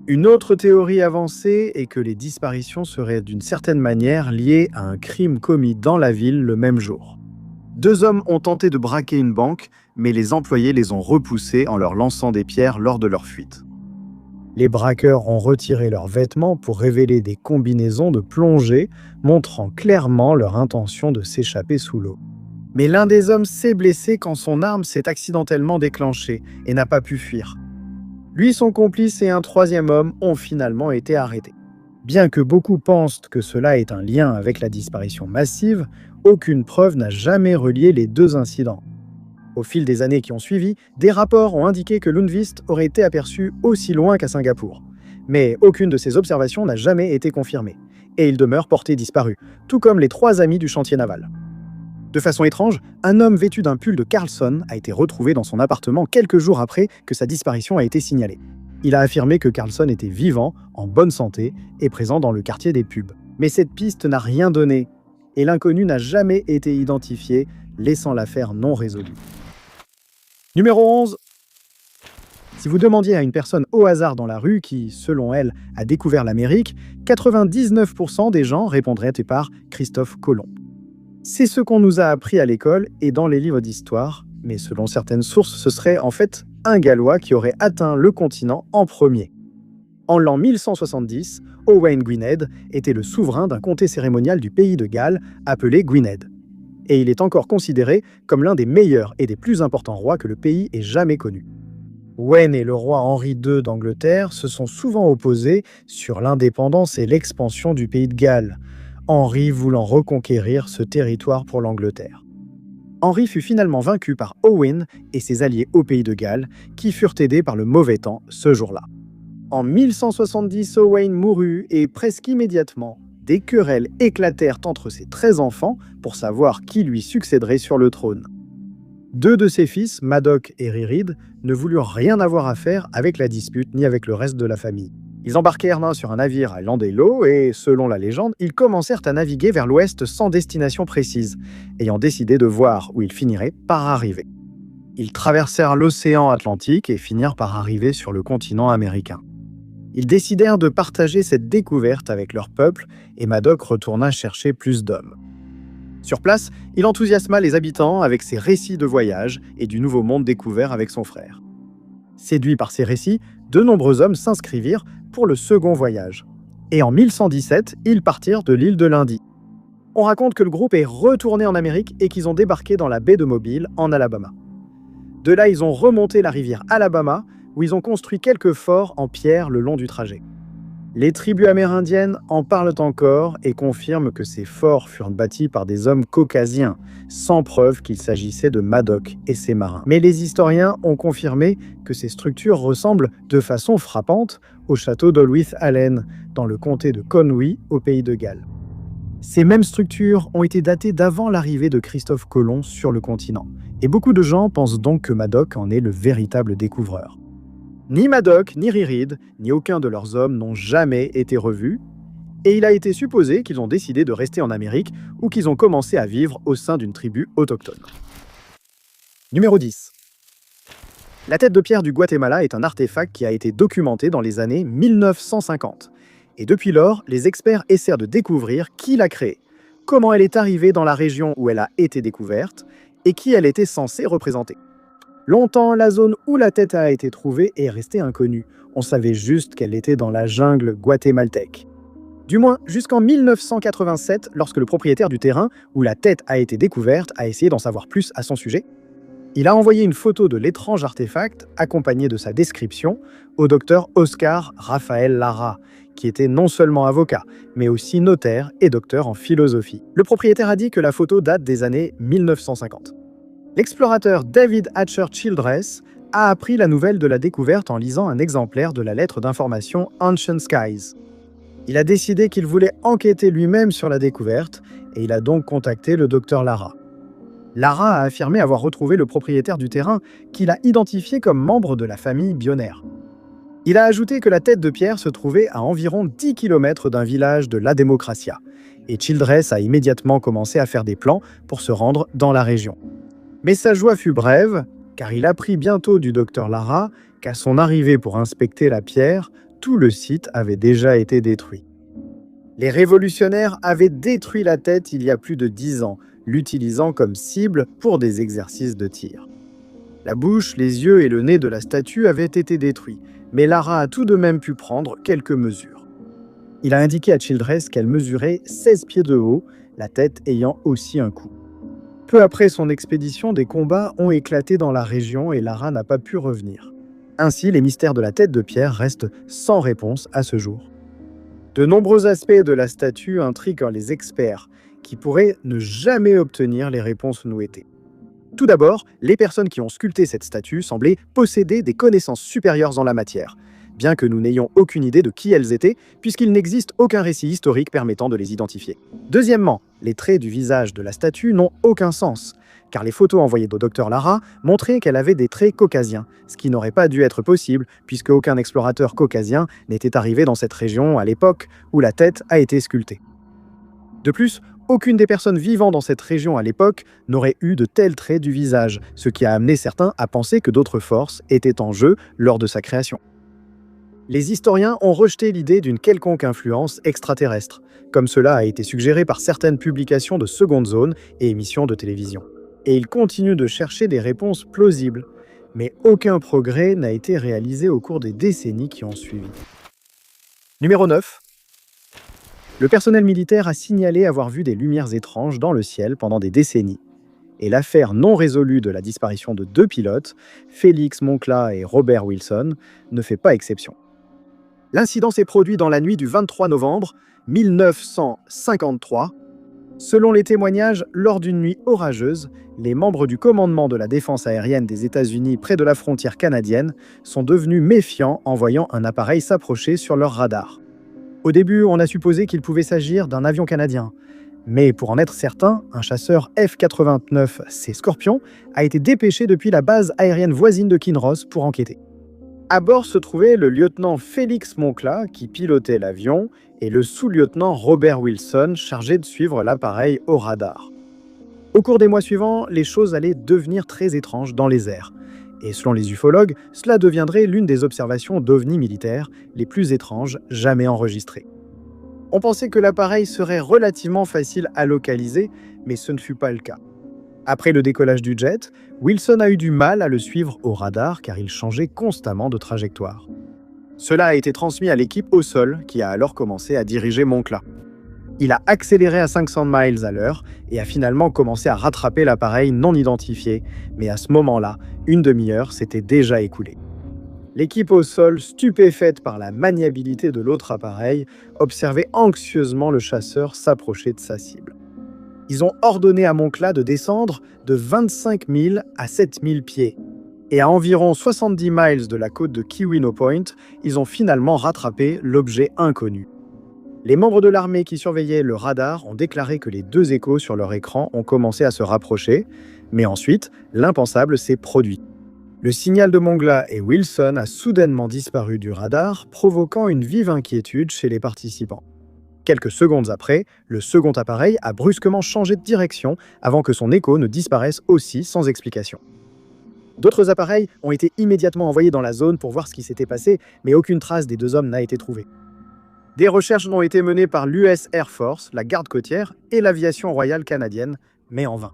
Une autre théorie avancée est que les disparitions seraient d'une certaine manière liées à un crime commis dans la ville le même jour. 2 hommes ont tenté de braquer une banque, mais les employés les ont repoussés en leur lançant des pierres lors de leur fuite. Les braqueurs ont retiré leurs vêtements pour révéler des combinaisons de plongée, montrant clairement leur intention de s'échapper sous l'eau. Mais l'un des hommes s'est blessé quand son arme s'est accidentellement déclenchée et n'a pas pu fuir. Lui, son complice et un 3e homme ont finalement été arrêtés. Bien que beaucoup pensent que cela ait un lien avec la disparition massive, aucune preuve n'a jamais relié les 2 incidents. Au fil des années qui ont suivi, des rapports ont indiqué que Lundqvist aurait été aperçu aussi loin qu'à Singapour. Mais aucune de ces observations n'a jamais été confirmée, et il demeure porté disparu, tout comme les 3 amis du chantier naval. De façon étrange, un homme vêtu d'un pull de Karlsson a été retrouvé dans son appartement quelques jours après que sa disparition a été signalée. Il a affirmé que Karlsson était vivant, en bonne santé et présent dans le quartier des pubs. Mais cette piste n'a rien donné, et l'inconnu n'a jamais été identifié, laissant l'affaire non résolue. Numéro 11. Si vous demandiez à une personne au hasard dans la rue qui, selon elle, a découvert l'Amérique, 99% des gens répondraient par Christophe Colomb. C'est ce qu'on nous a appris à l'école et dans les livres d'histoire, mais selon certaines sources, ce serait en fait un Gallois qui aurait atteint le continent en premier. En l'an 1170, Owain Gwynedd était le souverain d'un comté cérémonial du pays de Galles appelé Gwynedd. Et il est encore considéré comme l'un des meilleurs et des plus importants rois que le pays ait jamais connu. Owain et le roi Henri II d'Angleterre se sont souvent opposés sur l'indépendance et l'expansion du pays de Galles, Henri voulant reconquérir ce territoire pour l'Angleterre. Henri fut finalement vaincu par Owain et ses alliés au pays de Galles, qui furent aidés par le mauvais temps ce jour-là. En 1170, Owain mourut et presque immédiatement, des querelles éclatèrent entre ses 13 enfants pour savoir qui lui succéderait sur le trône. Deux de ses fils, Madoc et Ririd, ne voulurent rien avoir à faire avec la dispute ni avec le reste de la famille. Ils embarquèrent l'un sur un navire à Landelo et, selon la légende, ils commencèrent à naviguer vers l'ouest sans destination précise, ayant décidé de voir où ils finiraient par arriver. Ils traversèrent l'océan Atlantique et finirent par arriver sur le continent américain. Ils décidèrent de partager cette découverte avec leur peuple et Madoc retourna chercher plus d'hommes. Sur place, il enthousiasma les habitants avec ses récits de voyage et du nouveau monde découvert avec son frère. Séduits par ces récits, de nombreux hommes s'inscrivirent pour le second voyage. Et en 1117, ils partirent de l'île de l'Indie. On raconte que le groupe est retourné en Amérique et qu'ils ont débarqué dans la baie de Mobile, en Alabama. De là, ils ont remonté la rivière Alabama, où ils ont construit quelques forts en pierre le long du trajet. Les tribus amérindiennes en parlent encore et confirment que ces forts furent bâtis par des hommes caucasiens, sans preuve qu'il s'agissait de Madoc et ses marins. Mais les historiens ont confirmé que ces structures ressemblent de façon frappante au château d'Olwyth Allen, dans le comté de Conwy, au pays de Galles. Ces mêmes structures ont été datées d'avant l'arrivée de Christophe Colomb sur le continent, et beaucoup de gens pensent donc que Madoc en est le véritable découvreur. Ni Madoc, ni Ririd, ni aucun de leurs hommes n'ont jamais été revus, et il a été supposé qu'ils ont décidé de rester en Amérique ou qu'ils ont commencé à vivre au sein d'une tribu autochtone. Numéro 10. La tête de pierre du Guatemala est un artefact qui a été documenté dans les années 1950. Et depuis lors, les experts essaient de découvrir qui l'a créée, comment elle est arrivée dans la région où elle a été découverte et qui elle était censée représenter. Longtemps, la zone où la tête a été trouvée est restée inconnue. On savait juste qu'elle était dans la jungle guatémaltèque. Du moins, jusqu'en 1987, lorsque le propriétaire du terrain où la tête a été découverte a essayé d'en savoir plus à son sujet. Il a envoyé une photo de l'étrange artefact, accompagnée de sa description, au docteur Oscar Rafael Lara, qui était non seulement avocat, mais aussi notaire et docteur en philosophie. Le propriétaire a dit que la photo date des années 1950. L'explorateur David Hatcher Childress a appris la nouvelle de la découverte en lisant un exemplaire de la lettre d'information Ancient Skies. Il a décidé qu'il voulait enquêter lui-même sur la découverte et il a donc contacté le docteur Lara. Lara a affirmé avoir retrouvé le propriétaire du terrain qu'il a identifié comme membre de la famille Bionnaire. Il a ajouté que la tête de pierre se trouvait à environ 10 km d'un village de La Democracia et Childress a immédiatement commencé à faire des plans pour se rendre dans la région. Mais sa joie fut brève, car il apprit bientôt du docteur Lara qu'à son arrivée pour inspecter la pierre, tout le site avait déjà été détruit. Les révolutionnaires avaient détruit la tête il y a plus de 10 ans, l'utilisant comme cible pour des exercices de tir. La bouche, les yeux et le nez de la statue avaient été détruits, mais Lara a tout de même pu prendre quelques mesures. Il a indiqué à Childress qu'elle mesurait 16 pieds de haut, la tête ayant aussi un cou. Peu après son expédition, des combats ont éclaté dans la région et Lara n'a pas pu revenir. Ainsi, les mystères de la tête de pierre restent sans réponse à ce jour. De nombreux aspects de la statue intriguent les experts, qui pourraient ne jamais obtenir les réponses souhaitées. Tout d'abord, les personnes qui ont sculpté cette statue semblaient posséder des connaissances supérieures en la matière, bien que nous n'ayons aucune idée de qui elles étaient, puisqu'il n'existe aucun récit historique permettant de les identifier. Deuxièmement, les traits du visage de la statue n'ont aucun sens, car les photos envoyées au docteur Lara montraient qu'elle avait des traits caucasiens, ce qui n'aurait pas dû être possible, puisque aucun explorateur caucasien n'était arrivé dans cette région à l'époque où la tête a été sculptée. De plus, aucune des personnes vivant dans cette région à l'époque n'aurait eu de tels traits du visage, ce qui a amené certains à penser que d'autres forces étaient en jeu lors de sa création. Les historiens ont rejeté l'idée d'une quelconque influence extraterrestre, comme cela a été suggéré par certaines publications de seconde zone et émissions de télévision. Et ils continuent de chercher des réponses plausibles, mais aucun progrès n'a été réalisé au cours des décennies qui ont suivi. Numéro 9. Le personnel militaire a signalé avoir vu des lumières étranges dans le ciel pendant des décennies. Et l'affaire non résolue de la disparition de 2 pilotes, Félix Moncla et Robert Wilson, ne fait pas exception. L'incident s'est produit dans la nuit du 23 novembre 1953, Selon les témoignages, lors d'une nuit orageuse, les membres du commandement de la défense aérienne des États-Unis près de la frontière canadienne sont devenus méfiants en voyant un appareil s'approcher sur leur radar. Au début, on a supposé qu'il pouvait s'agir d'un avion canadien. Mais pour en être certain, un chasseur F-89C Scorpion a été dépêché depuis la base aérienne voisine de Kinross pour enquêter. À bord se trouvait le lieutenant Félix Moncla, qui pilotait l'avion, et le sous-lieutenant Robert Wilson, chargé de suivre l'appareil au radar. Au cours des mois suivants, les choses allaient devenir très étranges dans les airs. Et selon les ufologues, cela deviendrait l'une des observations d'ovnis militaires les plus étranges jamais enregistrées. On pensait que l'appareil serait relativement facile à localiser, mais ce ne fut pas le cas. Après le décollage du jet, Wilson a eu du mal à le suivre au radar car il changeait constamment de trajectoire. Cela a été transmis à l'équipe au sol qui a alors commencé à diriger Moncla. Il a accéléré à 500 miles à l'heure et a finalement commencé à rattraper l'appareil non identifié, mais à ce moment-là, une demi-heure s'était déjà écoulée. L'équipe au sol, stupéfaite par la maniabilité de l'autre appareil, observait anxieusement le chasseur s'approcher de sa cible. Ils ont ordonné à Moncla de descendre de 25 000 à 7 000 pieds. Et à environ 70 miles de la côte de Keweenaw Point, ils ont finalement rattrapé l'objet inconnu. Les membres de l'armée qui surveillaient le radar ont déclaré que les deux échos sur leur écran ont commencé à se rapprocher, mais ensuite, l'impensable s'est produit. Le signal de Moncla et Wilson a soudainement disparu du radar, provoquant une vive inquiétude chez les participants. Quelques secondes après, le second appareil a brusquement changé de direction avant que son écho ne disparaisse aussi sans explication. D'autres appareils ont été immédiatement envoyés dans la zone pour voir ce qui s'était passé, mais aucune trace des deux hommes n'a été trouvée. Des recherches ont été menées par l'US Air Force, la garde côtière et l'aviation royale canadienne, mais en vain.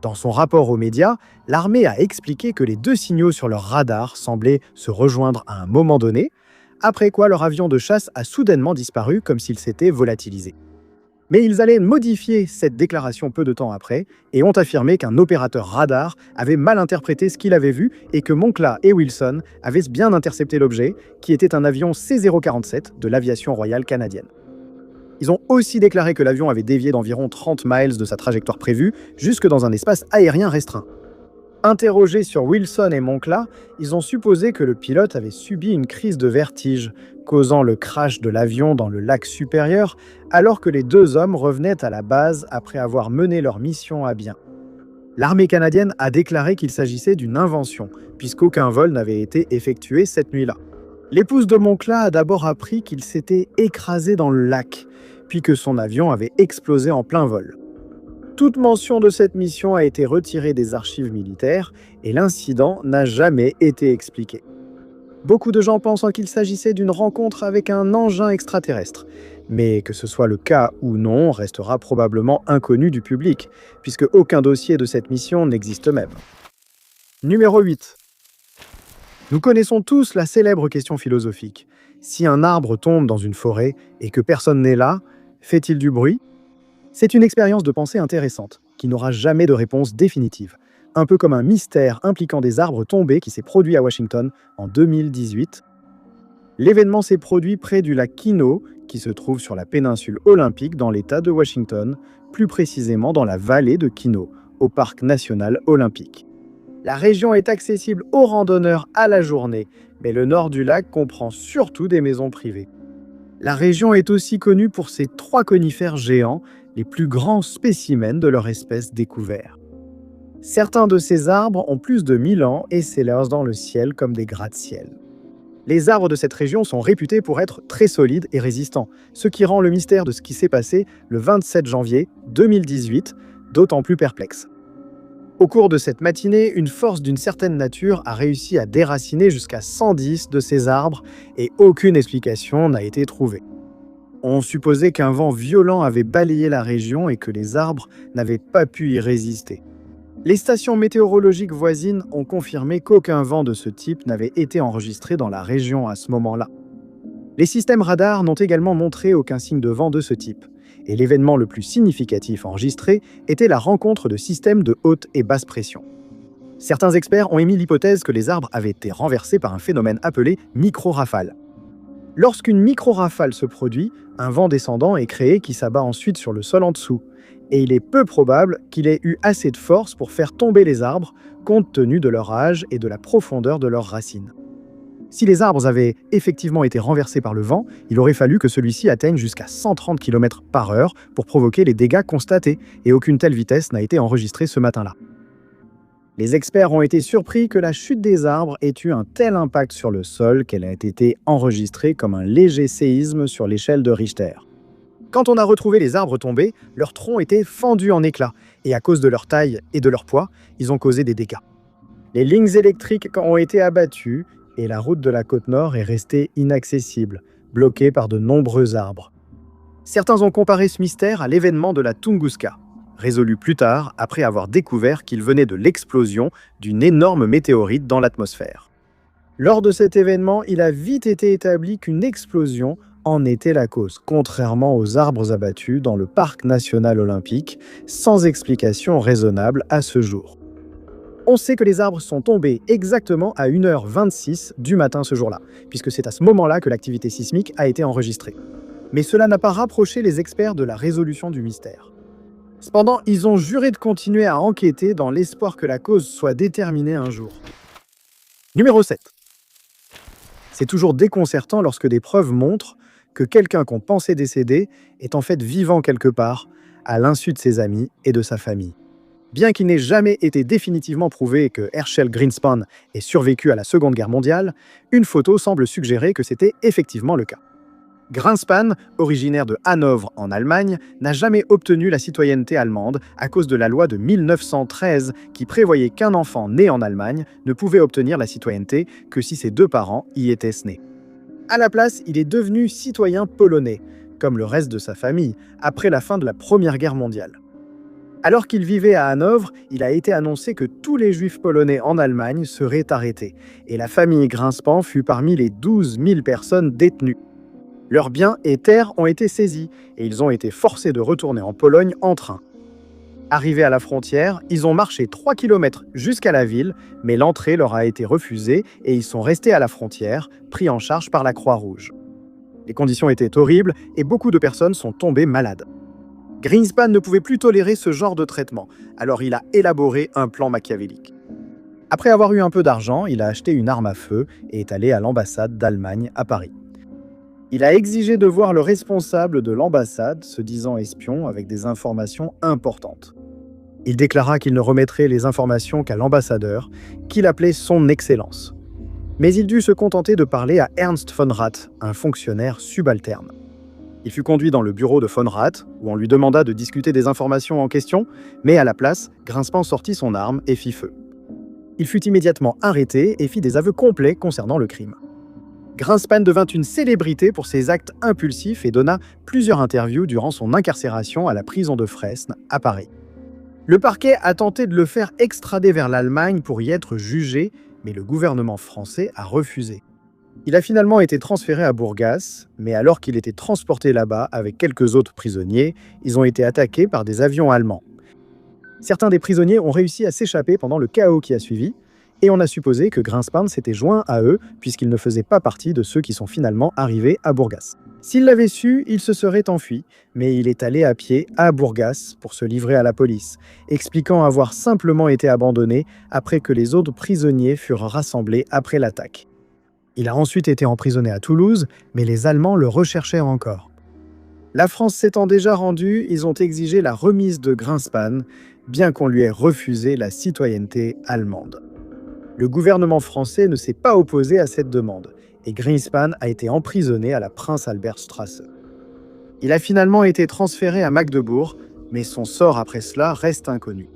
Dans son rapport aux médias, l'armée a expliqué que les deux signaux sur leur radar semblaient se rejoindre à un moment donné, après quoi leur avion de chasse a soudainement disparu comme s'il s'était volatilisé. Mais ils allaient modifier cette déclaration peu de temps après et ont affirmé qu'un opérateur radar avait mal interprété ce qu'il avait vu et que Moncla et Wilson avaient bien intercepté l'objet, qui était un avion C-047 de l'aviation royale canadienne. Ils ont aussi déclaré que l'avion avait dévié d'environ 30 miles de sa trajectoire prévue, jusque dans un espace aérien restreint. Interrogés sur Wilson et Moncla, ils ont supposé que le pilote avait subi une crise de vertige, causant le crash de l'avion dans le lac supérieur, alors que les deux hommes revenaient à la base après avoir mené leur mission à bien. L'armée canadienne a déclaré qu'il s'agissait d'une invention, puisqu'aucun vol n'avait été effectué cette nuit-là. L'épouse de Moncla a d'abord appris qu'il s'était écrasé dans le lac, puis que son avion avait explosé en plein vol. Toute mention de cette mission a été retirée des archives militaires et l'incident n'a jamais été expliqué. Beaucoup de gens pensent qu'il s'agissait d'une rencontre avec un engin extraterrestre, mais que ce soit le cas ou non restera probablement inconnu du public, puisque aucun dossier de cette mission n'existe même. Numéro 8. Nous connaissons tous la célèbre question philosophique. Si un arbre tombe dans une forêt et que personne n'est là, fait-il du bruit ? C'est une expérience de pensée intéressante, qui n'aura jamais de réponse définitive. Un peu comme un mystère impliquant des arbres tombés qui s'est produit à Washington en 2018. L'événement s'est produit près du lac Quinault, qui se trouve sur la péninsule olympique dans l'État de Washington, plus précisément dans la vallée de Quinault, au parc national olympique. La région est accessible aux randonneurs à la journée, mais le nord du lac comprend surtout des maisons privées. La région est aussi connue pour ses 3 conifères géants, les plus grands spécimens de leur espèce découverts. Certains de ces arbres ont plus de 1000 ans et s'élancent dans le ciel comme des gratte-ciel. Les arbres de cette région sont réputés pour être très solides et résistants, ce qui rend le mystère de ce qui s'est passé le 27 janvier 2018 d'autant plus perplexe. Au cours de cette matinée, une force d'une certaine nature a réussi à déraciner jusqu'à 110 de ces arbres et aucune explication n'a été trouvée. On supposait qu'un vent violent avait balayé la région et que les arbres n'avaient pas pu y résister. Les stations météorologiques voisines ont confirmé qu'aucun vent de ce type n'avait été enregistré dans la région à ce moment-là. Les systèmes radars n'ont également montré aucun signe de vent de ce type. Et l'événement le plus significatif enregistré était la rencontre de systèmes de haute et basse pression. Certains experts ont émis l'hypothèse que les arbres avaient été renversés par un phénomène appelé micro-rafale. Lorsqu'une micro-rafale se produit, un vent descendant est créé qui s'abat ensuite sur le sol en dessous. Et il est peu probable qu'il ait eu assez de force pour faire tomber les arbres, compte tenu de leur âge et de la profondeur de leurs racines. Si les arbres avaient effectivement été renversés par le vent, il aurait fallu que celui-ci atteigne jusqu'à 130 km/h pour provoquer les dégâts constatés, et aucune telle vitesse n'a été enregistrée ce matin-là. Les experts ont été surpris que la chute des arbres ait eu un tel impact sur le sol qu'elle a été enregistrée comme un léger séisme sur l'échelle de Richter. Quand on a retrouvé les arbres tombés, leurs troncs étaient fendus en éclats, et à cause de leur taille et de leur poids, ils ont causé des dégâts. Les lignes électriques ont été abattues, et la route de la côte nord est restée inaccessible, bloquée par de nombreux arbres. Certains ont comparé ce mystère à l'événement de la Tunguska, résolu plus tard après avoir découvert qu'il venait de l'explosion d'une énorme météorite dans l'atmosphère. Lors de cet événement, il a vite été établi qu'une explosion en était la cause, contrairement aux arbres abattus dans le parc national olympique, sans explication raisonnable à ce jour. On sait que les arbres sont tombés exactement à 1h26 du matin ce jour-là, puisque c'est à ce moment-là que l'activité sismique a été enregistrée. Mais cela n'a pas rapproché les experts de la résolution du mystère. Cependant, ils ont juré de continuer à enquêter dans l'espoir que la cause soit déterminée un jour. Numéro 7. C'est toujours déconcertant lorsque des preuves montrent que quelqu'un qu'on pensait décédé est en fait vivant quelque part, à l'insu de ses amis et de sa famille. Bien qu'il n'ait jamais été définitivement prouvé que Herschel Greenspan ait survécu à la Seconde Guerre mondiale, une photo semble suggérer que c'était effectivement le cas. Greenspan, originaire de Hanovre en Allemagne, n'a jamais obtenu la citoyenneté allemande à cause de la loi de 1913 qui prévoyait qu'un enfant né en Allemagne ne pouvait obtenir la citoyenneté que si ses deux parents y étaient nés. À la place, il est devenu citoyen polonais, comme le reste de sa famille, après la fin de la Première Guerre mondiale. Alors qu'il vivait à Hanovre, il a été annoncé que tous les juifs polonais en Allemagne seraient arrêtés, et la famille Greenspan fut parmi les 12 000 personnes détenues. Leurs biens et terres ont été saisis, et ils ont été forcés de retourner en Pologne en train. Arrivés à la frontière, ils ont marché 3 km jusqu'à la ville, mais l'entrée leur a été refusée et ils sont restés à la frontière, pris en charge par la Croix-Rouge. Les conditions étaient horribles et beaucoup de personnes sont tombées malades. Greenspan ne pouvait plus tolérer ce genre de traitement, alors il a élaboré un plan machiavélique. Après avoir eu un peu d'argent, il a acheté une arme à feu et est allé à l'ambassade d'Allemagne à Paris. Il a exigé de voir le responsable de l'ambassade, se disant espion, avec des informations importantes. Il déclara qu'il ne remettrait les informations qu'à l'ambassadeur, qu'il appelait son Excellence. Mais il dut se contenter de parler à Ernst von Rath, un fonctionnaire subalterne. Il fut conduit dans le bureau de von Rath, où on lui demanda de discuter des informations en question, mais à la place, Greenspan sortit son arme et fit feu. Il fut immédiatement arrêté et fit des aveux complets concernant le crime. Greenspan devint une célébrité pour ses actes impulsifs et donna plusieurs interviews durant son incarcération à la prison de Fresnes, à Paris. Le parquet a tenté de le faire extrader vers l'Allemagne pour y être jugé, mais le gouvernement français a refusé. Il a finalement été transféré à Bourgas, mais alors qu'il était transporté là-bas avec quelques autres prisonniers, ils ont été attaqués par des avions allemands. Certains des prisonniers ont réussi à s'échapper pendant le chaos qui a suivi, et on a supposé que Greenspan s'était joint à eux puisqu'il ne faisait pas partie de ceux qui sont finalement arrivés à Bourgas. S'il l'avait su, il se serait enfui, mais il est allé à pied à Bourgas pour se livrer à la police, expliquant avoir simplement été abandonné après que les autres prisonniers furent rassemblés après l'attaque. Il a ensuite été emprisonné à Toulouse, mais les Allemands le recherchaient encore. La France s'étant déjà rendue, ils ont exigé la remise de Greenspan, bien qu'on lui ait refusé la citoyenneté allemande. Le gouvernement français ne s'est pas opposé à cette demande, et Greenspan a été emprisonné à la Prince-Albert-Straße. Il a finalement été transféré à Magdebourg, mais son sort après cela reste inconnu.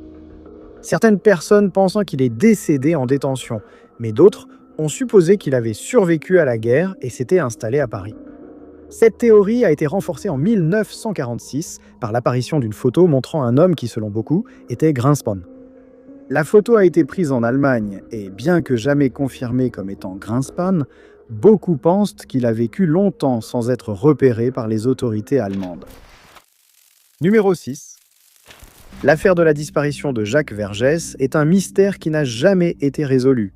Certaines personnes pensant qu'il est décédé en détention, mais d'autres ont supposé qu'il avait survécu à la guerre et s'était installé à Paris. Cette théorie a été renforcée en 1946 par l'apparition d'une photo montrant un homme qui, selon beaucoup, était Greenspan. La photo a été prise en Allemagne et, bien que jamais confirmée comme étant Greenspan, beaucoup pensent qu'il a vécu longtemps sans être repéré par les autorités allemandes. Numéro 6. L'affaire de la disparition de Jacques Vergès est un mystère qui n'a jamais été résolu,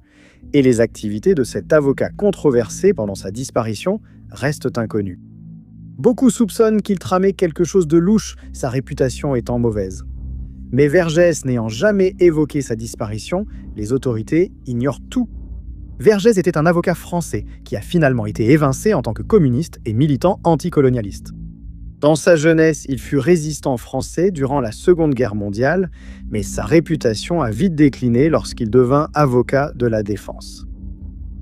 et les activités de cet avocat controversé pendant sa disparition restent inconnus. Beaucoup soupçonnent qu'il tramait quelque chose de louche, sa réputation étant mauvaise. Mais Vergès n'ayant jamais évoqué sa disparition, les autorités ignorent tout. Vergès était un avocat français qui a finalement été évincé en tant que communiste et militant anticolonialiste. Dans sa jeunesse, il fut résistant français durant la Seconde Guerre mondiale, mais sa réputation a vite décliné lorsqu'il devint avocat de la défense.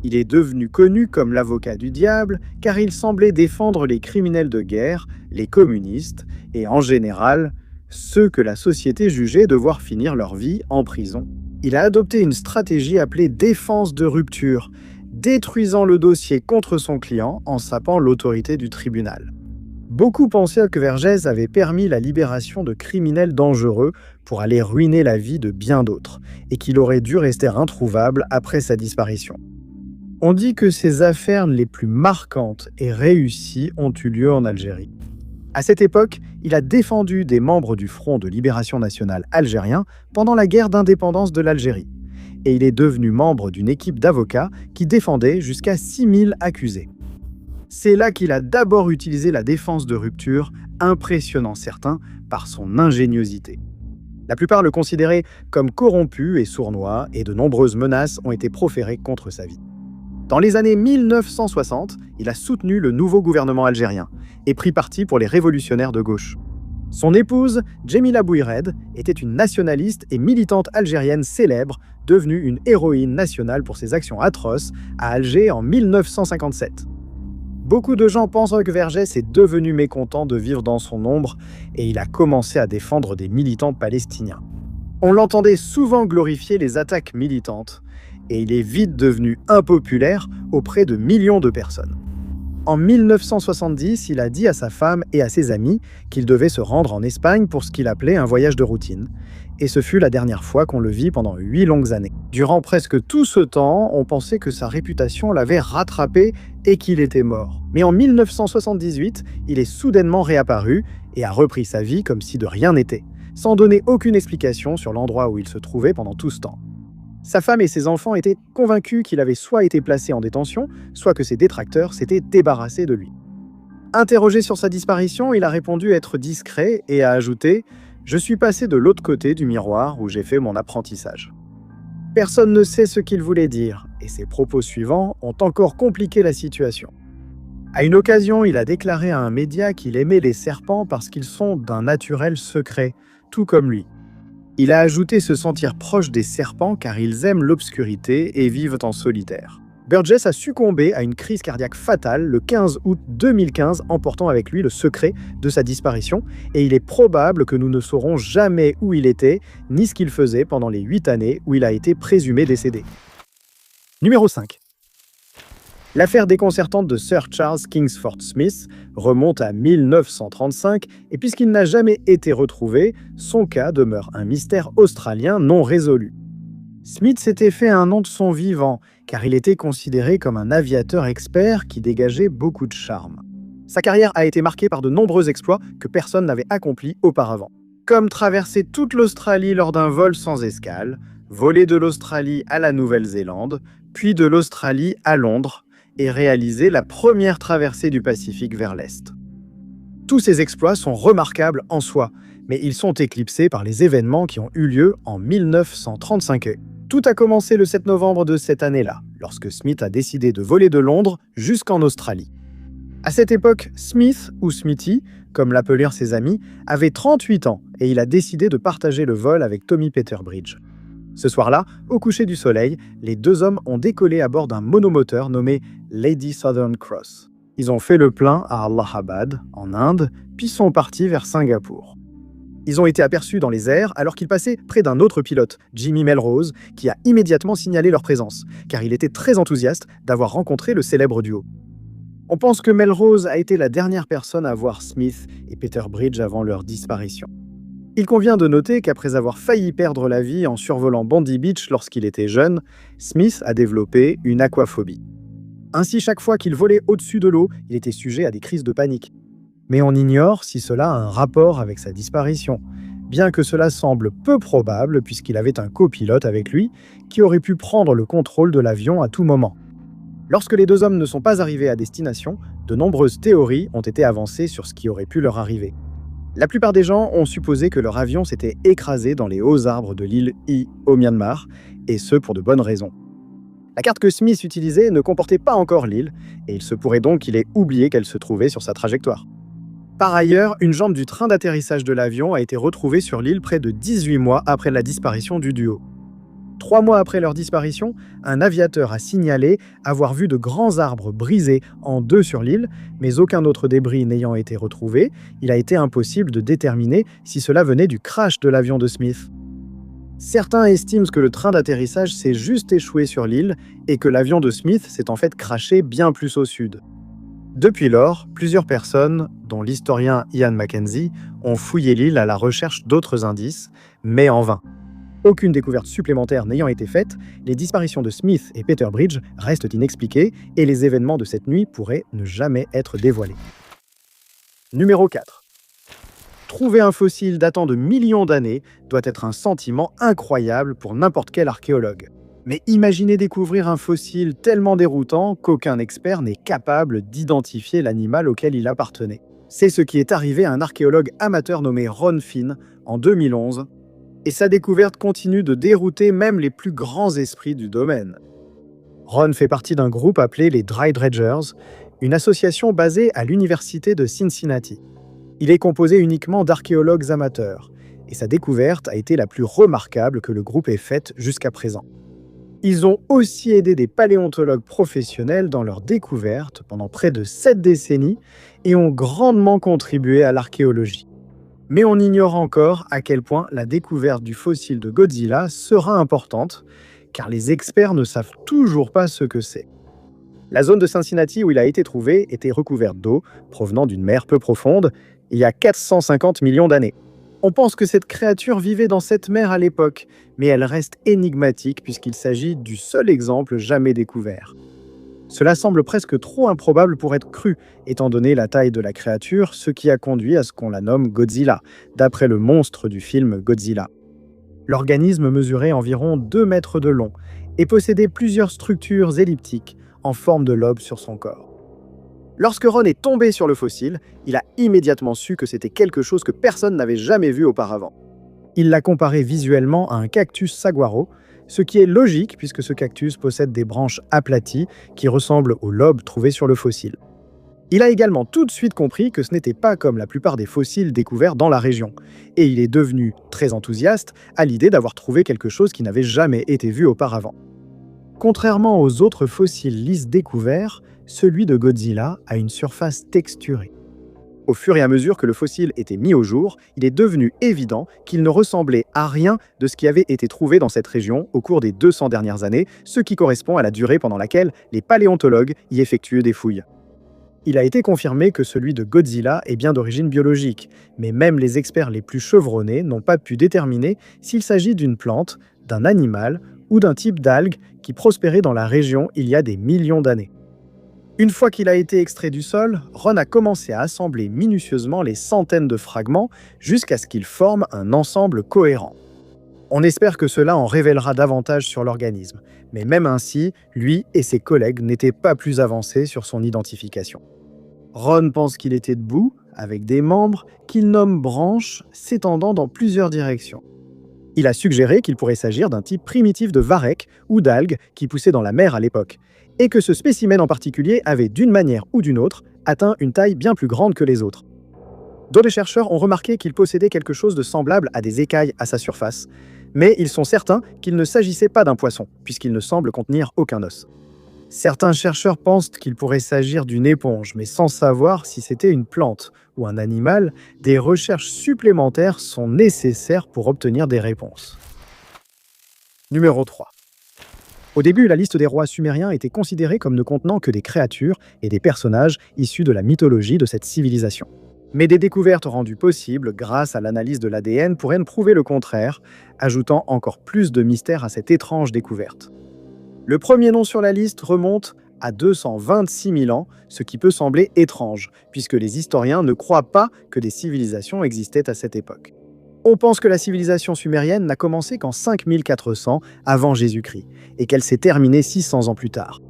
Il est devenu connu comme l'avocat du diable car il semblait défendre les criminels de guerre, les communistes et, en général, ceux que la société jugeait devoir finir leur vie en prison. Il a adopté une stratégie appelée défense de rupture, détruisant le dossier contre son client en sapant l'autorité du tribunal. Beaucoup pensaient que Vergès avait permis la libération de criminels dangereux pour aller ruiner la vie de bien d'autres, et qu'il aurait dû rester introuvable après sa disparition. On dit que ses affaires les plus marquantes et réussies ont eu lieu en Algérie. À cette époque, il a défendu des membres du Front de libération nationale algérien pendant la guerre d'indépendance de l'Algérie, et il est devenu membre d'une équipe d'avocats qui défendait jusqu'à 6000 accusés. C'est là qu'il a d'abord utilisé la défense de rupture, impressionnant certains par son ingéniosité. La plupart le considéraient comme corrompu et sournois, et de nombreuses menaces ont été proférées contre sa vie. Dans les années 1960, il a soutenu le nouveau gouvernement algérien et pris parti pour les révolutionnaires de gauche. Son épouse, Djemila Bouired, était une nationaliste et militante algérienne célèbre, devenue une héroïne nationale pour ses actions atroces à Alger en 1957. Beaucoup de gens pensent que Vergès est devenu mécontent de vivre dans son ombre et il a commencé à défendre des militants palestiniens. On l'entendait souvent glorifier les attaques militantes et il est vite devenu impopulaire auprès de millions de personnes. En 1970, il a dit à sa femme et à ses amis qu'il devait se rendre en Espagne pour ce qu'il appelait un voyage de routine. Et ce fut la dernière fois qu'on le vit pendant 8 longues années. Durant presque tout ce temps, on pensait que sa réputation l'avait rattrapé et qu'il était mort. Mais en 1978, il est soudainement réapparu et a repris sa vie comme si de rien n'était, sans donner aucune explication sur l'endroit où il se trouvait pendant tout ce temps. Sa femme et ses enfants étaient convaincus qu'il avait soit été placé en détention, soit que ses détracteurs s'étaient débarrassés de lui. Interrogé sur sa disparition, il a répondu être discret et a ajouté « Je suis passé de l'autre côté du miroir où j'ai fait mon apprentissage ». Personne ne sait ce qu'il voulait dire, et ses propos suivants ont encore compliqué la situation. À une occasion, il a déclaré à un média qu'il aimait les serpents parce qu'ils sont d'un naturel secret, tout comme lui. Il a ajouté se sentir proche des serpents car ils aiment l'obscurité et vivent en solitaire. Burgess a succombé à une crise cardiaque fatale le 15 août 2015, emportant avec lui le secret de sa disparition, et il est probable que nous ne saurons jamais où il était, ni ce qu'il faisait pendant les 8 années où il a été présumé décédé. Numéro 5. L'affaire déconcertante de Sir Charles Kingsford Smith remonte à 1935 et puisqu'il n'a jamais été retrouvé, son cas demeure un mystère australien non résolu. Smith s'était fait un nom de son vivant car il était considéré comme un aviateur expert qui dégageait beaucoup de charme. Sa carrière a été marquée par de nombreux exploits que personne n'avait accomplis auparavant, comme traverser toute l'Australie lors d'un vol sans escale, voler de l'Australie à la Nouvelle-Zélande, puis de l'Australie à Londres, et réaliser la première traversée du Pacifique vers l'Est. Tous ces exploits sont remarquables en soi, mais ils sont éclipsés par les événements qui ont eu lieu en 1935. Tout a commencé le 7 novembre de cette année-là, lorsque Smith a décidé de voler de Londres jusqu'en Australie. À cette époque, Smith, ou Smithy, comme l'appelèrent ses amis, avait 38 ans et il a décidé de partager le vol avec Tommy Peterbridge. Ce soir-là, au coucher du soleil, les deux hommes ont décollé à bord d'un monomoteur nommé Lady Southern Cross. Ils ont fait le plein à Allahabad, en Inde, puis sont partis vers Singapour. Ils ont été aperçus dans les airs alors qu'ils passaient près d'un autre pilote, Jimmy Melrose, qui a immédiatement signalé leur présence, car il était très enthousiaste d'avoir rencontré le célèbre duo. On pense que Melrose a été la dernière personne à voir Smith et Peterbridge avant leur disparition. Il convient de noter qu'après avoir failli perdre la vie en survolant Bondi Beach lorsqu'il était jeune, Smith a développé une aquaphobie. Ainsi, chaque fois qu'il volait au-dessus de l'eau, il était sujet à des crises de panique. Mais on ignore si cela a un rapport avec sa disparition, bien que cela semble peu probable puisqu'il avait un copilote avec lui qui aurait pu prendre le contrôle de l'avion à tout moment. Lorsque les deux hommes ne sont pas arrivés à destination, de nombreuses théories ont été avancées sur ce qui aurait pu leur arriver. La plupart des gens ont supposé que leur avion s'était écrasé dans les hauts arbres de l'île I au Myanmar, et ce pour de bonnes raisons. La carte que Smith utilisait ne comportait pas encore l'île, et il se pourrait donc qu'il ait oublié qu'elle se trouvait sur sa trajectoire. Par ailleurs, une jambe du train d'atterrissage de l'avion a été retrouvée sur l'île près de 18 mois après la disparition du duo. 3 mois après leur disparition, un aviateur a signalé avoir vu de grands arbres brisés en deux sur l'île, mais aucun autre débris n'ayant été retrouvé, il a été impossible de déterminer si cela venait du crash de l'avion de Smith. Certains estiment que le train d'atterrissage s'est juste échoué sur l'île et que l'avion de Smith s'est en fait crashé bien plus au sud. Depuis lors, plusieurs personnes, dont l'historien Ian Mackenzie, ont fouillé l'île à la recherche d'autres indices, mais en vain. Aucune découverte supplémentaire n'ayant été faite, les disparitions de Smith et Peter Bridge restent inexpliquées et les événements de cette nuit pourraient ne jamais être dévoilés. Numéro 4. Trouver un fossile datant de millions d'années doit être un sentiment incroyable pour n'importe quel archéologue. Mais imaginez découvrir un fossile tellement déroutant qu'aucun expert n'est capable d'identifier l'animal auquel il appartenait. C'est ce qui est arrivé à un archéologue amateur nommé Ron Finn en 2011, et sa découverte continue de dérouter même les plus grands esprits du domaine. Ron fait partie d'un groupe appelé les Dry Dredgers, une association basée à l'université de Cincinnati. Il est composé uniquement d'archéologues amateurs, et sa découverte a été la plus remarquable que le groupe ait faite jusqu'à présent. Ils ont aussi aidé des paléontologues professionnels dans leur découverte pendant près de 7 décennies et ont grandement contribué à l'archéologie. Mais on ignore encore à quel point la découverte du fossile de Godzilla sera importante, car les experts ne savent toujours pas ce que c'est. La zone de Cincinnati où il a été trouvé était recouverte d'eau provenant d'une mer peu profonde, il y a 450 millions d'années. On pense que cette créature vivait dans cette mer à l'époque, mais elle reste énigmatique puisqu'il s'agit du seul exemple jamais découvert. Cela semble presque trop improbable pour être cru, étant donné la taille de la créature, ce qui a conduit à ce qu'on la nomme Godzilla, d'après le monstre du film Godzilla. L'organisme mesurait environ 2 mètres de long et possédait plusieurs structures elliptiques en forme de lobe sur son corps. Lorsque Ron est tombé sur le fossile, il a immédiatement su que c'était quelque chose que personne n'avait jamais vu auparavant. Il l'a comparé visuellement à un cactus saguaro, ce qui est logique puisque ce cactus possède des branches aplaties qui ressemblent aux lobes trouvés sur le fossile. Il a également tout de suite compris que ce n'était pas comme la plupart des fossiles découverts dans la région, et il est devenu très enthousiaste à l'idée d'avoir trouvé quelque chose qui n'avait jamais été vu auparavant. Contrairement aux autres fossiles lisses découverts, celui de Godzilla a une surface texturée. Au fur et à mesure que le fossile était mis au jour, il est devenu évident qu'il ne ressemblait à rien de ce qui avait été trouvé dans cette région au cours des 200 dernières années, ce qui correspond à la durée pendant laquelle les paléontologues y effectuent des fouilles. Il a été confirmé que celui de Godzilla est bien d'origine biologique, mais même les experts les plus chevronnés n'ont pas pu déterminer s'il s'agit d'une plante, d'un animal ou d'un type d'algue qui prospérait dans la région il y a des millions d'années. Une fois qu'il a été extrait du sol, Ron a commencé à assembler minutieusement les centaines de fragments jusqu'à ce qu'ils forment un ensemble cohérent. On espère que cela en révélera davantage sur l'organisme, mais même ainsi, lui et ses collègues n'étaient pas plus avancés sur son identification. Ron pense qu'il était debout, avec des membres qu'il nomme branches s'étendant dans plusieurs directions. Il a suggéré qu'il pourrait s'agir d'un type primitif de varech ou d'algues qui poussaient dans la mer à l'époque, et que ce spécimen en particulier avait d'une manière ou d'une autre atteint une taille bien plus grande que les autres. D'autres chercheurs ont remarqué qu'il possédait quelque chose de semblable à des écailles à sa surface, mais ils sont certains qu'il ne s'agissait pas d'un poisson, puisqu'il ne semble contenir aucun os. Certains chercheurs pensent qu'il pourrait s'agir d'une éponge, mais sans savoir si c'était une plante ou un animal, des recherches supplémentaires sont nécessaires pour obtenir des réponses. Numéro 3. Au début, la liste des rois sumériens était considérée comme ne contenant que des créatures et des personnages issus de la mythologie de cette civilisation. Mais des découvertes rendues possibles grâce à l'analyse de l'ADN pourraient prouver le contraire, ajoutant encore plus de mystère à cette étrange découverte. Le premier nom sur la liste remonte à 226 000 ans, ce qui peut sembler étrange, puisque les historiens ne croient pas que des civilisations existaient à cette époque. On pense que la civilisation sumérienne n'a commencé qu'en 5400 avant Jésus-Christ, et qu'elle s'est terminée 600 ans plus tard.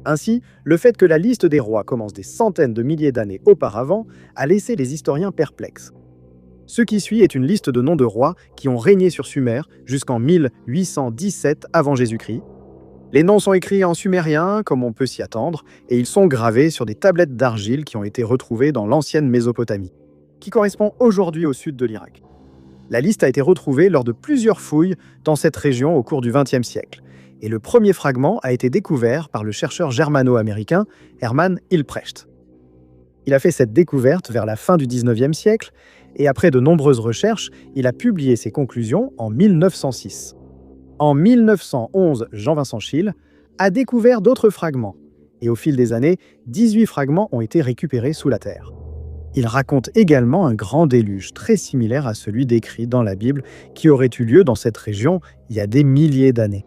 Ainsi, le fait que la liste des rois commence des centaines de milliers d'années auparavant a laissé les historiens perplexes. Ce qui suit est une liste de noms de rois qui ont régné sur Sumer jusqu'en 1817 avant Jésus-Christ. Les noms sont écrits en sumérien, comme on peut s'y attendre, et ils sont gravés sur des tablettes d'argile qui ont été retrouvées dans l'ancienne Mésopotamie, qui correspond aujourd'hui au sud de l'Irak. La liste a été retrouvée lors de plusieurs fouilles dans cette région au cours du XXe siècle, et le premier fragment a été découvert par le chercheur germano-américain Hermann Hilprecht. Il a fait cette découverte vers la fin du XIXe siècle, et après de nombreuses recherches, il a publié ses conclusions en 1906. En 1911, Jean-Vincent Scheele a découvert d'autres fragments, et au fil des années, 18 fragments ont été récupérés sous la terre. Il raconte également un grand déluge, très similaire à celui décrit dans la Bible, qui aurait eu lieu dans cette région il y a des milliers d'années.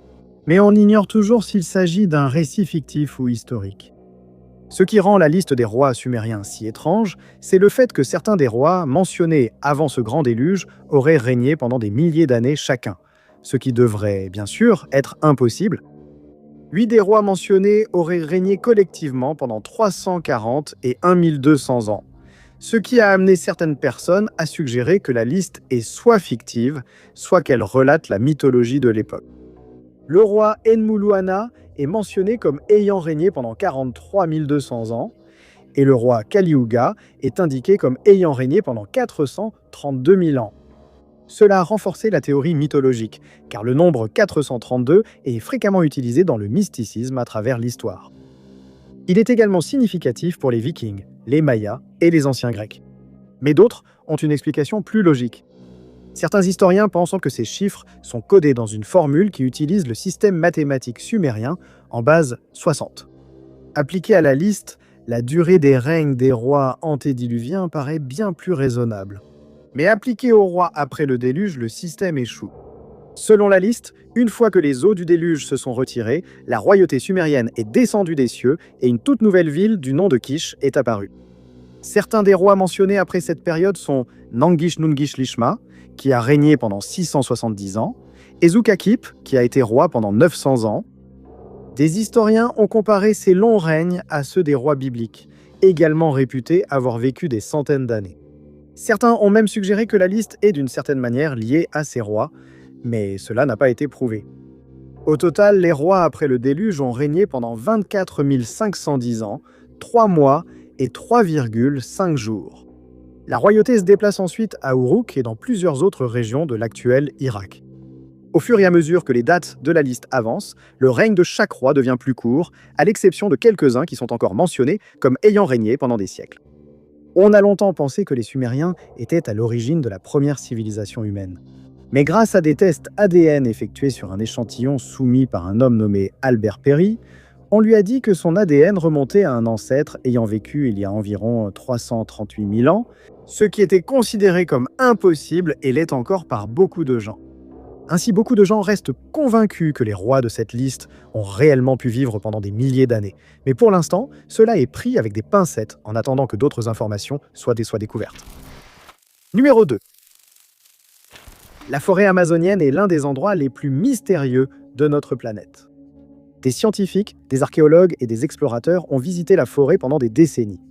Mais on ignore toujours s'il s'agit d'un récit fictif ou historique. Ce qui rend la liste des rois sumériens si étrange, c'est le fait que certains des rois mentionnés avant ce grand déluge auraient régné pendant des milliers d'années chacun, ce qui devrait, bien sûr, être impossible. 8 des rois mentionnés auraient régné collectivement pendant 340 et 1200 ans, ce qui a amené certaines personnes à suggérer que la liste est soit fictive, soit qu'elle relate la mythologie de l'époque. Le roi Enmuluana est mentionné comme ayant régné pendant 43 200 ans, et le roi Kaliuga est indiqué comme ayant régné pendant 432 000 ans. Cela a renforcé la théorie mythologique, car le nombre 432 est fréquemment utilisé dans le mysticisme à travers l'histoire. Il est également significatif pour les Vikings, les Mayas et les anciens Grecs. Mais d'autres ont une explication plus logique. Certains historiens pensent que ces chiffres sont codés dans une formule qui utilise le système mathématique sumérien en base 60. Appliqué à la liste, la durée des règnes des rois antédiluviens paraît bien plus raisonnable. Mais appliqué aux rois après le déluge, le système échoue. Selon la liste, une fois que les eaux du déluge se sont retirées, la royauté sumérienne est descendue des cieux et une toute nouvelle ville du nom de Kish est apparue. Certains des rois mentionnés après cette période sont Nangish-Nungish-Lishma, qui a régné pendant 670 ans, et Zukakip, qui a été roi pendant 900 ans. Des historiens ont comparé ces longs règnes à ceux des rois bibliques, également réputés avoir vécu des centaines d'années. Certains ont même suggéré que la liste est d'une certaine manière liée à ces rois, mais cela n'a pas été prouvé. Au total, les rois après le déluge ont régné pendant 24 510 ans, 3 mois et 3,5 jours. La royauté se déplace ensuite à Uruk et dans plusieurs autres régions de l'actuel Irak. Au fur et à mesure que les dates de la liste avancent, le règne de chaque roi devient plus court, à l'exception de quelques-uns qui sont encore mentionnés comme ayant régné pendant des siècles. On a longtemps pensé que les Sumériens étaient à l'origine de la première civilisation humaine. Mais grâce à des tests ADN effectués sur un échantillon soumis par un homme nommé Albert Perry, on lui a dit que son ADN remontait à un ancêtre ayant vécu il y a environ 338 000 ans, ce qui était considéré comme impossible et l'est encore par beaucoup de gens. Ainsi, beaucoup de gens restent convaincus que les rois de cette liste ont réellement pu vivre pendant des milliers d'années. Mais pour l'instant, cela est pris avec des pincettes en attendant que d'autres informations soient découvertes. Numéro 2. La forêt amazonienne est l'un des endroits les plus mystérieux de notre planète. Des scientifiques, des archéologues et des explorateurs ont visité la forêt pendant des décennies.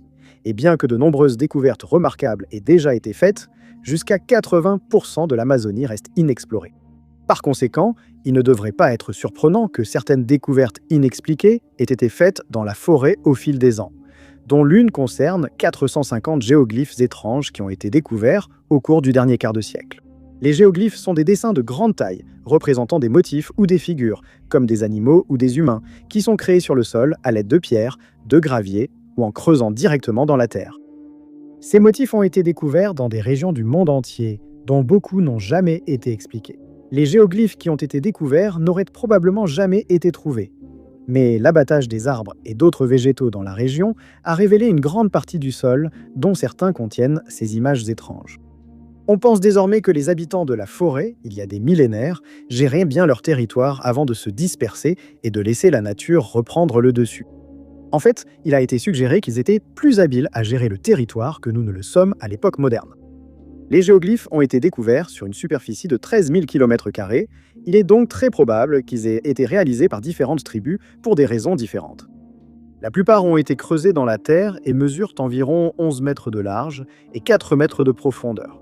Et bien que de nombreuses découvertes remarquables aient déjà été faites, jusqu'à 80% de l'Amazonie reste inexplorée. Par conséquent, il ne devrait pas être surprenant que certaines découvertes inexpliquées aient été faites dans la forêt au fil des ans, dont l'une concerne 450 géoglyphes étranges qui ont été découverts au cours du dernier quart de siècle. Les géoglyphes sont des dessins de grande taille, représentant des motifs ou des figures, comme des animaux ou des humains, qui sont créés sur le sol à l'aide de pierres, de gravier ou en creusant directement dans la terre. Ces motifs ont été découverts dans des régions du monde entier, dont beaucoup n'ont jamais été expliqués. Les géoglyphes qui ont été découverts n'auraient probablement jamais été trouvés. Mais l'abattage des arbres et d'autres végétaux dans la région a révélé une grande partie du sol, dont certains contiennent ces images étranges. On pense désormais que les habitants de la forêt, il y a des millénaires, géraient bien leur territoire avant de se disperser et de laisser la nature reprendre le dessus. En fait, il a été suggéré qu'ils étaient plus habiles à gérer le territoire que nous ne le sommes à l'époque moderne. Les géoglyphes ont été découverts sur une superficie de 13 000 km². Il est donc très probable qu'ils aient été réalisés par différentes tribus pour des raisons différentes. La plupart ont été creusés dans la terre et mesurent environ 11 mètres de large et 4 mètres de profondeur.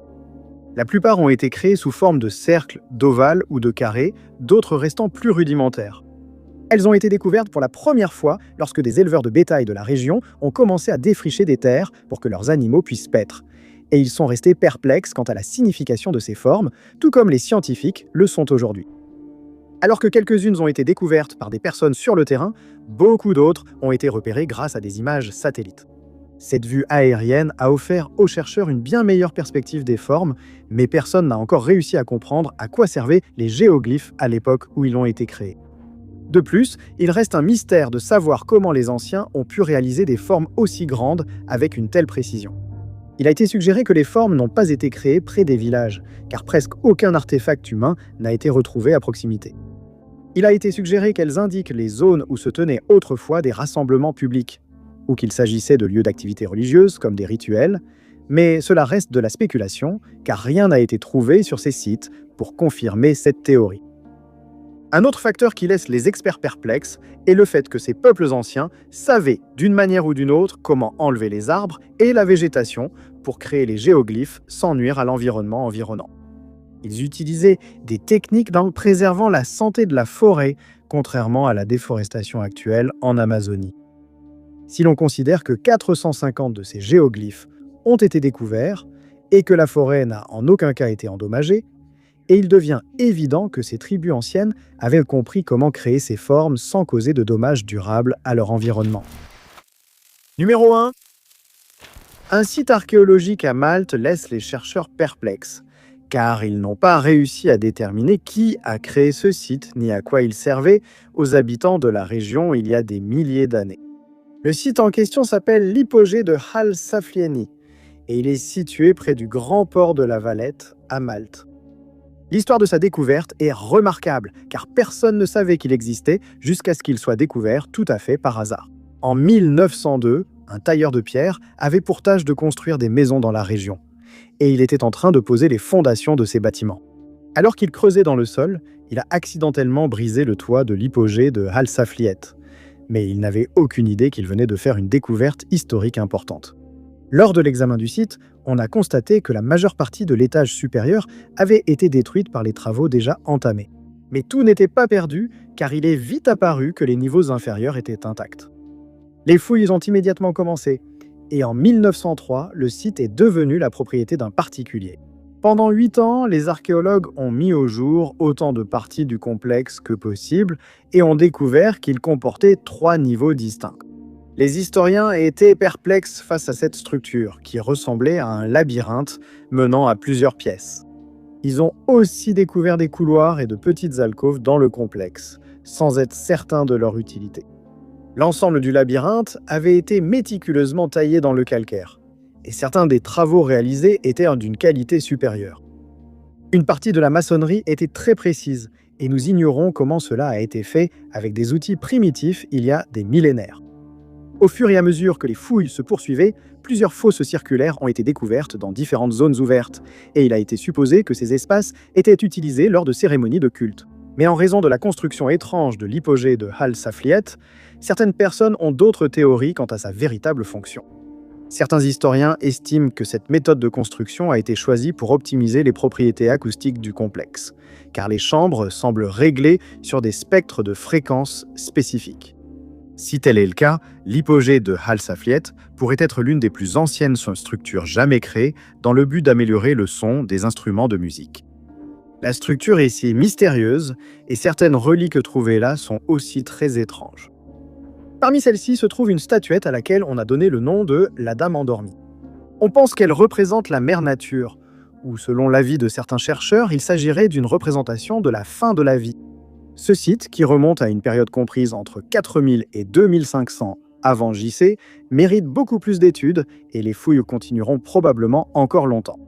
La plupart ont été créés sous forme de cercles, d'ovales ou de carrés, d'autres restant plus rudimentaires. Elles ont été découvertes pour la première fois lorsque des éleveurs de bétail de la région ont commencé à défricher des terres pour que leurs animaux puissent paître. Et ils sont restés perplexes quant à la signification de ces formes, tout comme les scientifiques le sont aujourd'hui. Alors que quelques-unes ont été découvertes par des personnes sur le terrain, beaucoup d'autres ont été repérées grâce à des images satellites. Cette vue aérienne a offert aux chercheurs une bien meilleure perspective des formes, mais personne n'a encore réussi à comprendre à quoi servaient les géoglyphes à l'époque où ils ont été créés. De plus, il reste un mystère de savoir comment les anciens ont pu réaliser des formes aussi grandes avec une telle précision. Il a été suggéré que les formes n'ont pas été créées près des villages, car presque aucun artefact humain n'a été retrouvé à proximité. Il a été suggéré qu'elles indiquent les zones où se tenaient autrefois des rassemblements publics, ou qu'il s'agissait de lieux d'activité religieuse comme des rituels, mais cela reste de la spéculation, car rien n'a été trouvé sur ces sites pour confirmer cette théorie. Un autre facteur qui laisse les experts perplexes est le fait que ces peuples anciens savaient d'une manière ou d'une autre comment enlever les arbres et la végétation pour créer les géoglyphes sans nuire à l'environnement environnant. Ils utilisaient des techniques en préservant la santé de la forêt, contrairement à la déforestation actuelle en Amazonie. Si l'on considère que 450 de ces géoglyphes ont été découverts et que la forêt n'a en aucun cas été endommagée, et il devient évident que ces tribus anciennes avaient compris comment créer ces formes sans causer de dommages durables à leur environnement. Numéro 1. Un site archéologique à Malte laisse les chercheurs perplexes, car ils n'ont pas réussi à déterminer qui a créé ce site ni à quoi il servait aux habitants de la région il y a des milliers d'années. Le site en question s'appelle l'hypogée de Hal-Saflieni, et il est situé près du grand port de la Valette, à Malte. L'histoire de sa découverte est remarquable, car personne ne savait qu'il existait jusqu'à ce qu'il soit découvert tout à fait par hasard. En 1902, un tailleur de pierre avait pour tâche de construire des maisons dans la région, et il était en train de poser les fondations de ces bâtiments. Alors qu'il creusait dans le sol, il a accidentellement brisé le toit de l'hypogée de Hal-Safliet, mais il n'avait aucune idée qu'il venait de faire une découverte historique importante. Lors de l'examen du site, on a constaté que la majeure partie de l'étage supérieur avait été détruite par les travaux déjà entamés. Mais tout n'était pas perdu, car il est vite apparu que les niveaux inférieurs étaient intacts. Les fouilles ont immédiatement commencé, et en 1903, le site est devenu la propriété d'un particulier. Pendant 8 ans, les archéologues ont mis au jour autant de parties du complexe que possible et ont découvert qu'il comportait 3 niveaux distincts. Les historiens étaient perplexes face à cette structure, qui ressemblait à un labyrinthe menant à plusieurs pièces. Ils ont aussi découvert des couloirs et de petites alcôves dans le complexe, sans être certains de leur utilité. L'ensemble du labyrinthe avait été méticuleusement taillé dans le calcaire, et certains des travaux réalisés étaient d'une qualité supérieure. Une partie de la maçonnerie était très précise, et nous ignorons comment cela a été fait avec des outils primitifs il y a des millénaires. Au fur et à mesure que les fouilles se poursuivaient, plusieurs fosses circulaires ont été découvertes dans différentes zones ouvertes, et il a été supposé que ces espaces étaient utilisés lors de cérémonies de culte. Mais en raison de la construction étrange de l'hypogée de Hal-Safliet, certaines personnes ont d'autres théories quant à sa véritable fonction. Certains historiens estiment que cette méthode de construction a été choisie pour optimiser les propriétés acoustiques du complexe, car les chambres semblent réglées sur des spectres de fréquences spécifiques. Si tel est le cas, l'hypogée de Hal-Safliet pourrait être l'une des plus anciennes structures jamais créées dans le but d'améliorer le son des instruments de musique. La structure est si mystérieuse et certaines reliques trouvées là sont aussi très étranges. Parmi celles-ci se trouve une statuette à laquelle on a donné le nom de la Dame endormie. On pense qu'elle représente la mère nature, ou selon l'avis de certains chercheurs, il s'agirait d'une représentation de la fin de la vie. Ce site, qui remonte à une période comprise entre 4000 et 2500 avant JC, mérite beaucoup plus d'études et les fouilles continueront probablement encore longtemps.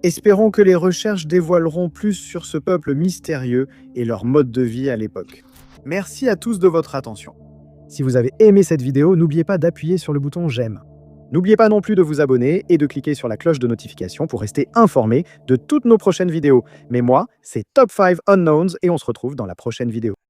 Espérons que les recherches dévoileront plus sur ce peuple mystérieux et leur mode de vie à l'époque. Merci à tous de votre attention. Si vous avez aimé cette vidéo, n'oubliez pas d'appuyer sur le bouton j'aime. N'oubliez pas non plus de vous abonner et de cliquer sur la cloche de notification pour rester informé de toutes nos prochaines vidéos. Mais moi, c'est Top 5 Unknowns et on se retrouve dans la prochaine vidéo.